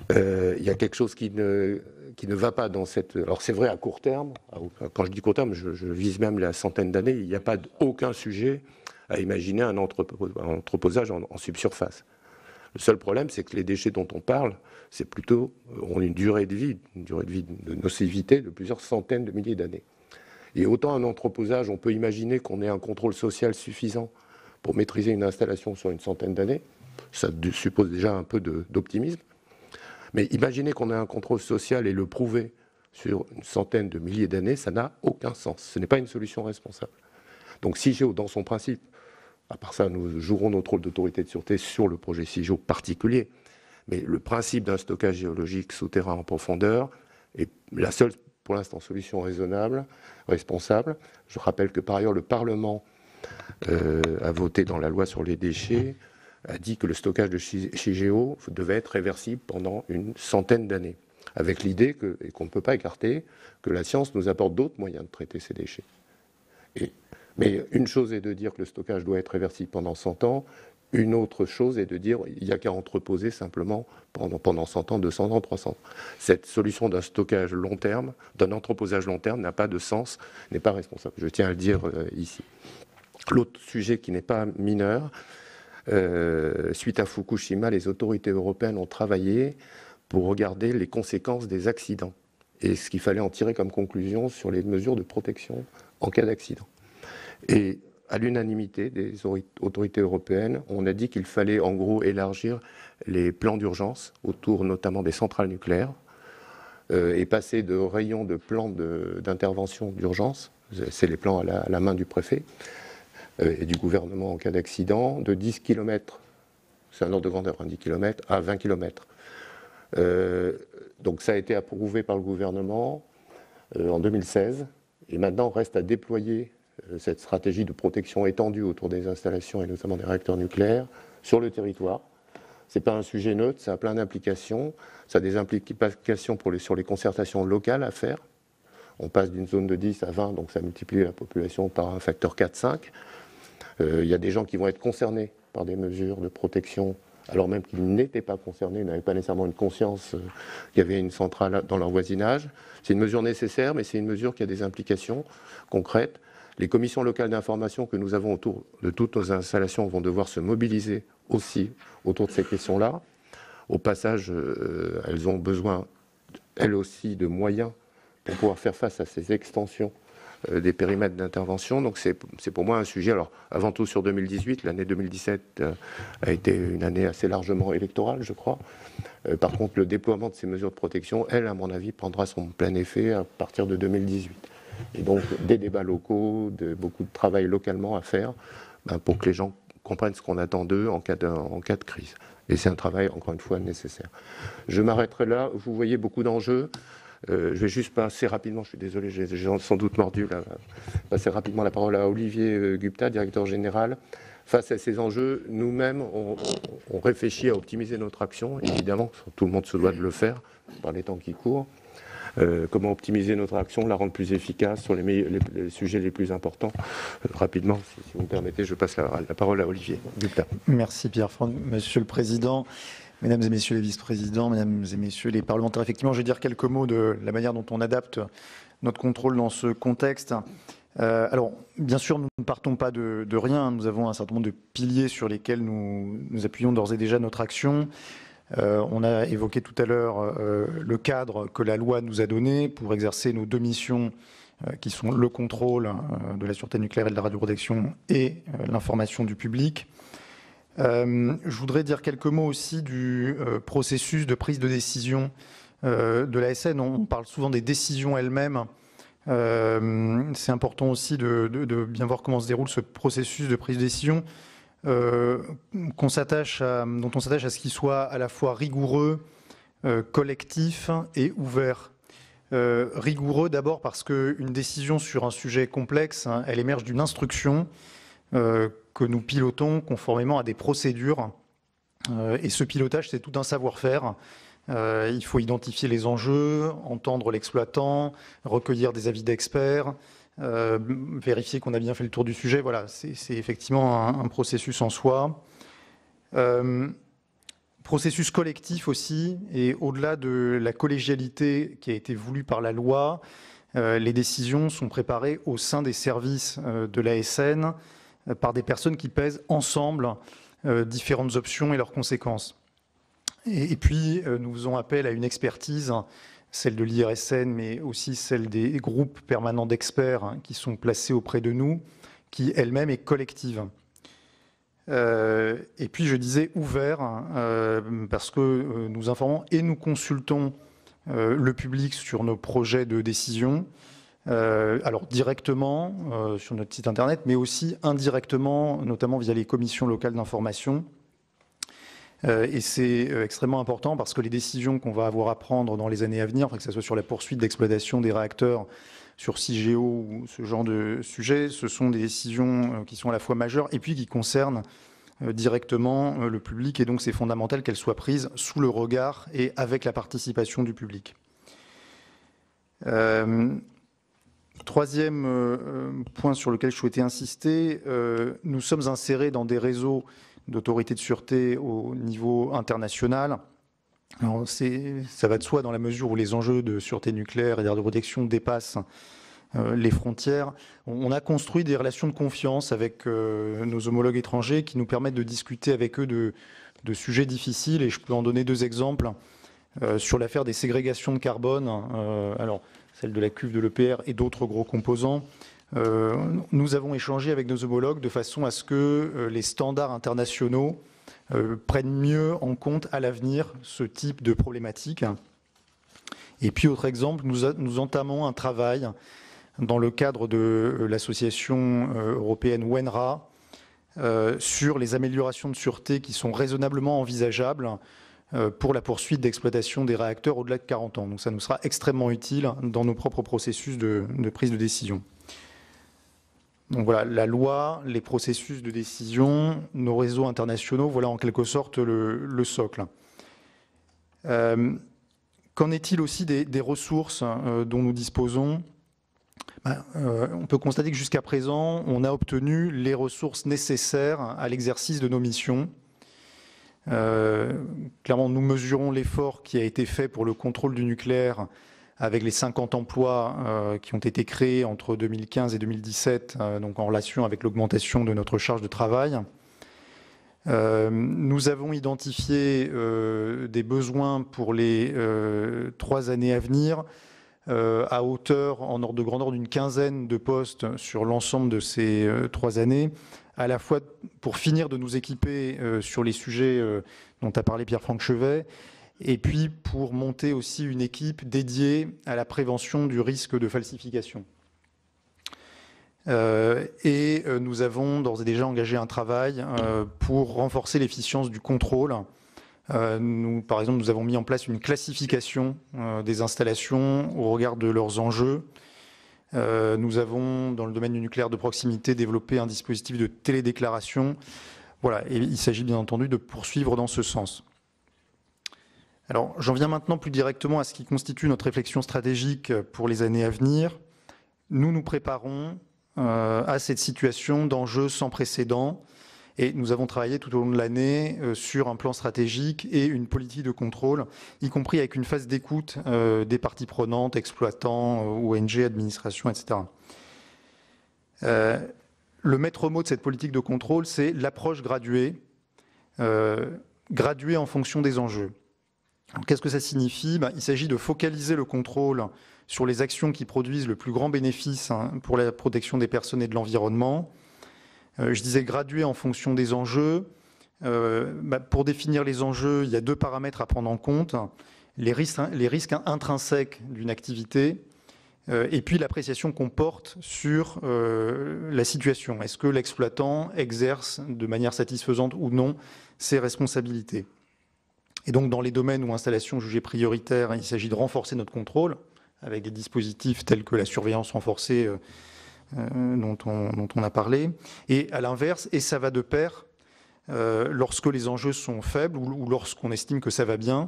O: Il y a quelque chose qui ne va pas dans cette... Alors c'est vrai à court terme, quand je dis court terme, je vise même la centaine d'années, il n'y a pas aucun sujet à imaginer un entreposage en subsurface. Le seul problème, c'est que les déchets dont on parle, c'est plutôt, ont une durée de vie de nocivité de plusieurs centaines de milliers d'années. Et autant un entreposage, on peut imaginer qu'on ait un contrôle social suffisant pour maîtriser une installation sur une centaine d'années. Ça suppose déjà un peu d'optimisme. Mais imaginez qu'on ait un contrôle social et le prouver sur une centaine de milliers d'années, ça n'a aucun sens. Ce n'est pas une solution responsable. Donc CIGEO, dans son principe, à part ça, nous jouerons notre rôle d'autorité de sûreté sur le projet CIGEO particulier. Mais le principe d'un stockage géologique souterrain en profondeur est la seule, pour l'instant, solution raisonnable, responsable. Je rappelle que, par ailleurs, le Parlement a voté dans la loi sur les déchets, a dit que le stockage de CIGEO devait être réversible pendant une centaine d'années. avec l'idée et qu'on ne peut pas écarter, que la science nous apporte d'autres moyens de traiter ces déchets. Mais une chose est de dire que le stockage doit être réversible pendant 100 ans, une autre chose est de dire qu'il n'y a qu'à entreposer simplement pendant 100 ans, 200 ans, 300 ans. Cette solution d'un stockage long terme, d'un entreposage long terme n'a pas de sens, n'est pas responsable. Je tiens à le dire ici. L'autre sujet qui n'est pas mineur, suite à Fukushima, les autorités européennes ont travaillé pour regarder les conséquences des accidents et ce qu'il fallait en tirer comme conclusion sur les mesures de protection en cas d'accident. Et à l'unanimité des autorités européennes, on a dit qu'il fallait en gros élargir les plans d'urgence autour notamment des centrales nucléaires et passer de rayons de plans d'intervention d'urgence, c'est les plans à la main du préfet et du gouvernement en cas d'accident, de 10 km, c'est un ordre de grandeur, 10 km, à 20 km. Donc ça a été approuvé par le gouvernement en 2016 et maintenant reste à déployer cette stratégie de protection étendue autour des installations et notamment des réacteurs nucléaires sur le territoire. Ce n'est pas un sujet neutre, ça a plein d'implications. Ça a des implications sur les concertations locales à faire. On passe d'une zone de 10 à 20, donc ça multiplie la population par un facteur 4-5. Il y a des gens qui vont être concernés par des mesures de protection, alors même qu'ils n'étaient pas concernés, n'avaient pas nécessairement une conscience qu'il y avait une centrale dans leur voisinage. C'est une mesure nécessaire, mais c'est une mesure qui a des implications concrètes. Les commissions locales d'information que nous avons autour de toutes nos installations vont devoir se mobiliser aussi autour de ces questions-là. Au passage, elles ont besoin, elles aussi, de moyens pour pouvoir faire face à ces extensions des périmètres d'intervention. Donc c'est pour moi un sujet, alors avant tout sur 2018, l'année 2017 a été une année assez largement électorale, je crois. Par contre, le déploiement de ces mesures de protection, elle, à mon avis, prendra son plein effet à partir de 2018. Et donc des débats locaux, beaucoup de travail localement à faire pour que les gens comprennent ce qu'on attend d'eux en cas de crise. Et c'est un travail, encore une fois, nécessaire. Je m'arrêterai là. Vous voyez beaucoup d'enjeux. Je vais juste passer rapidement, je suis désolé, j'ai sans doute mordu, là, passer rapidement la parole à Olivier Gupta, directeur général. Face à ces enjeux, nous-mêmes, on réfléchit à optimiser notre action. Évidemment, tout le monde se doit de le faire par les temps qui courent. Comment optimiser notre action, la rendre plus efficace sur les sujets les plus importants. Rapidement, si vous me permettez, je passe la parole à Olivier Gupta.
R: Merci Pierre-Franck. Monsieur le Président, Mesdames et Messieurs les vice-présidents, Mesdames et Messieurs les parlementaires, effectivement, je vais dire quelques mots de la manière dont on adapte notre contrôle dans ce contexte. Alors, bien sûr, nous ne partons pas de rien. Nous avons un certain nombre de piliers sur lesquels nous appuyons d'ores et déjà notre action. On a évoqué tout à l'heure le cadre que la loi nous a donné pour exercer nos deux missions qui sont le contrôle de la sûreté nucléaire et de la radioprotection et l'information du public. Je voudrais dire quelques mots aussi du processus de prise de décision de l'ASN. On parle souvent des décisions elles-mêmes. C'est important aussi de bien voir comment se déroule ce processus de prise de décision. Dont on s'attache à ce qu'il soit à la fois rigoureux, collectif et ouvert. Rigoureux d'abord parce qu'une décision sur un sujet complexe, elle émerge d'une instruction que nous pilotons conformément à des procédures. Et ce pilotage, c'est tout un savoir-faire. Il faut identifier les enjeux, entendre l'exploitant, recueillir des avis d'experts, vérifier qu'on a bien fait le tour du sujet. Voilà, c'est effectivement un processus en soi. Processus collectif aussi, et au-delà de la collégialité qui a été voulue par la loi, les décisions sont préparées au sein des services de l'ASN par des personnes qui pèsent ensemble différentes options et leurs conséquences. Et puis, nous faisons appel à une expertise, celle de l'IRSN, mais aussi celle des groupes permanents d'experts qui sont placés auprès de nous, qui elle-même est collective. Et puis, je disais ouvert, parce que nous informons et nous consultons le public sur nos projets de décision, alors directement sur notre site internet, mais aussi indirectement, notamment via les commissions locales d'information. Et c'est extrêmement important parce que les décisions qu'on va avoir à prendre dans les années à venir, que ce soit sur la poursuite d'exploitation des réacteurs, sur CIGEO ou ce genre de sujet, ce sont des décisions qui sont à la fois majeures et puis qui concernent directement le public. Et donc c'est fondamental qu'elles soient prises sous le regard et avec la participation du public. Troisième point sur lequel je souhaitais insister, nous sommes insérés dans des réseaux d'autorités de sûreté au niveau international. Alors ça va de soi dans la mesure où les enjeux de sûreté nucléaire et de protection dépassent les frontières. On a construit des relations de confiance avec nos homologues étrangers qui nous permettent de discuter avec eux de sujets difficiles, et je peux en donner deux exemples. Sur l'affaire des ségrégations de carbone, alors celle de la cuve de l'EPR et d'autres gros composants, nous avons échangé avec nos homologues de façon à ce que les standards internationaux prennent mieux en compte à l'avenir ce type de problématique. Et puis, autre exemple, nous entamons un travail dans le cadre de l'association européenne WENRA sur les améliorations de sûreté qui sont raisonnablement envisageables pour la poursuite d'exploitation des réacteurs au-delà de 40 ans. Donc ça nous sera extrêmement utile dans nos propres processus de prise de décision. Donc voilà, la loi, les processus de décision, nos réseaux internationaux, voilà en quelque sorte le socle. Qu'en est-il aussi des ressources dont nous disposons ? On peut constater que jusqu'à présent, on a obtenu les ressources nécessaires à l'exercice de nos missions. Clairement, nous mesurons l'effort qui a été fait pour le contrôle du nucléaire avec les 50 emplois qui ont été créés entre 2015 et 2017, donc en relation avec l'augmentation de notre charge de travail. Nous avons identifié des besoins pour les 3 années à venir, à hauteur, en ordre de grandeur, d'une quinzaine de postes sur l'ensemble de ces 3 années, à la fois pour finir de nous équiper sur les sujets dont a parlé Pierre-Franck Chevet, et puis pour monter aussi une équipe dédiée à la prévention du risque de falsification. Et nous avons d'ores et déjà engagé un travail pour renforcer l'efficience du contrôle. Par exemple, nous avons mis en place une classification des installations au regard de leurs enjeux. Nous avons, dans le domaine du nucléaire de proximité, développé un dispositif de télédéclaration. Voilà, et il s'agit bien entendu de poursuivre dans ce sens. Alors, j'en viens maintenant plus directement à ce qui constitue notre réflexion stratégique pour les années à venir. Nous nous préparons à cette situation d'enjeux sans précédent, et nous avons travaillé tout au long de l'année sur un plan stratégique et une politique de contrôle, y compris avec une phase d'écoute des parties prenantes, exploitants, ONG, administration, etc. Le maître mot de cette politique de contrôle, c'est l'approche graduée, graduée en fonction des enjeux. Qu'est-ce que ça signifie ? Il s'agit de focaliser le contrôle sur les actions qui produisent le plus grand bénéfice pour la protection des personnes et de l'environnement. Je disais gradué en fonction des enjeux. Pour définir les enjeux, il y a 2 paramètres à prendre en compte. Les risques intrinsèques d'une activité et puis l'appréciation qu'on porte sur la situation. Est-ce que l'exploitant exerce de manière satisfaisante ou non ses responsabilités ? Et donc, dans les domaines ou installations jugées prioritaires, il s'agit de renforcer notre contrôle avec des dispositifs tels que la surveillance renforcée dont on a parlé. Et à l'inverse, et ça va de pair, lorsque les enjeux sont faibles ou lorsqu'on estime que ça va bien,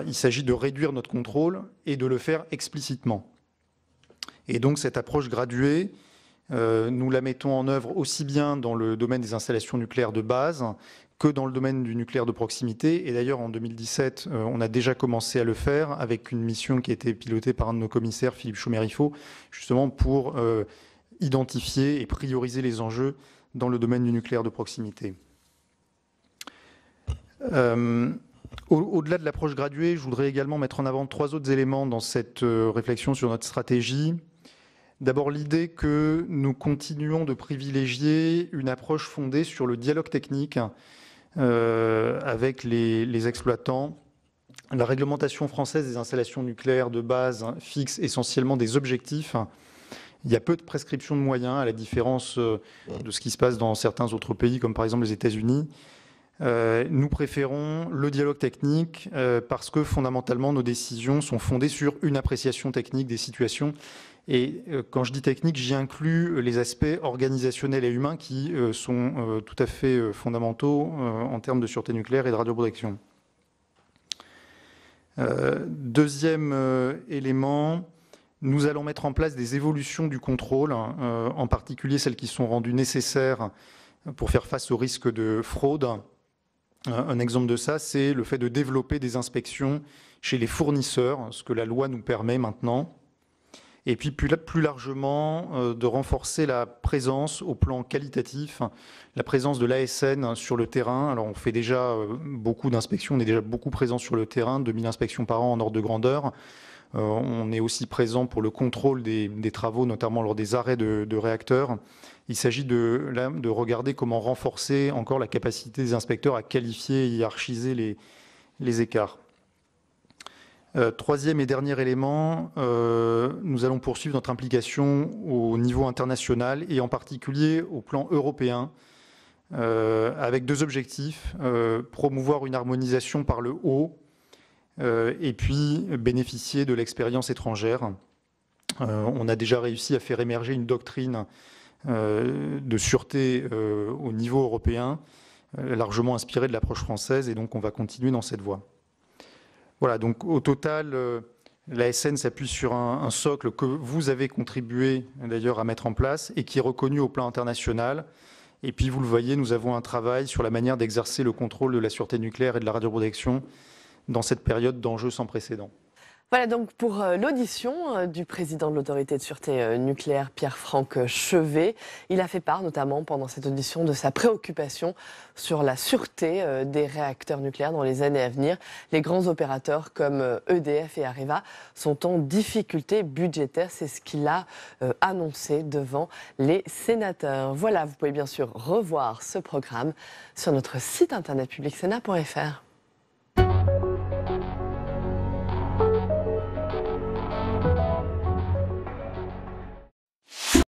R: il s'agit de réduire notre contrôle et de le faire explicitement. Et donc, cette approche graduée, nous la mettons en œuvre aussi bien dans le domaine des installations nucléaires de base que dans le domaine du nucléaire de proximité. Et d'ailleurs, en 2017, on a déjà commencé à le faire avec une mission qui a été pilotée par un de nos commissaires, Philippe Chomériffaut, justement pour identifier et prioriser les enjeux dans le domaine du nucléaire de proximité. Au-delà de l'approche graduée, je voudrais également mettre en avant 3 autres éléments dans cette réflexion sur notre stratégie. D'abord, l'idée que nous continuons de privilégier une approche fondée sur le dialogue technique avec les exploitants. La réglementation française des installations nucléaires de base fixe essentiellement des objectifs. Il y a peu de prescription de moyens, à la différence de ce qui se passe dans certains autres pays, comme par exemple les États-Unis. Nous préférons le dialogue technique parce que fondamentalement nos décisions sont fondées sur une appréciation technique des situations. Et quand je dis technique, j'y inclus les aspects organisationnels et humains qui sont tout à fait fondamentaux en termes de sûreté nucléaire et de radioprotection. Deuxième élément, Nous allons mettre en place des évolutions du contrôle, en particulier celles qui sont rendues nécessaires pour faire face au risque de fraude. Un exemple de ça, c'est le fait de développer des inspections chez les fournisseurs, ce que la loi nous permet maintenant. Et puis plus largement, de renforcer la présence au plan qualitatif, la présence de l'ASN sur le terrain. Alors on fait déjà beaucoup d'inspections, on est déjà beaucoup présent sur le terrain, 2000 inspections par an en ordre de grandeur. On est aussi présent pour le contrôle des travaux, notamment lors des arrêts de réacteurs. Il s'agit de regarder comment renforcer encore la capacité des inspecteurs à qualifier et hiérarchiser les écarts. Troisième et dernier élément, nous allons poursuivre notre implication au niveau international et en particulier au plan européen, avec deux objectifs, promouvoir une harmonisation par le haut et puis bénéficier de l'expérience étrangère. On a déjà réussi à faire émerger une doctrine de sûreté au niveau européen, largement inspirée de l'approche française, et donc on va continuer dans cette voie. Voilà, donc au total, l'ASN s'appuie sur un socle que vous avez contribué d'ailleurs à mettre en place et qui est reconnu au plan international. Et puis vous le voyez, nous avons un travail sur la manière d'exercer le contrôle de la sûreté nucléaire et de la radioprotection dans cette période d'enjeux sans précédent.
A: Voilà donc pour l'audition du président de l'autorité de sûreté nucléaire, Pierre-Franck Chevet. Il a fait part notamment pendant cette audition de sa préoccupation sur la sûreté des réacteurs nucléaires dans les années à venir. Les grands opérateurs comme EDF et Areva sont en difficulté budgétaire. C'est ce qu'il a annoncé devant les sénateurs. Voilà, vous pouvez bien sûr revoir ce programme sur notre site internet publicsénat.fr.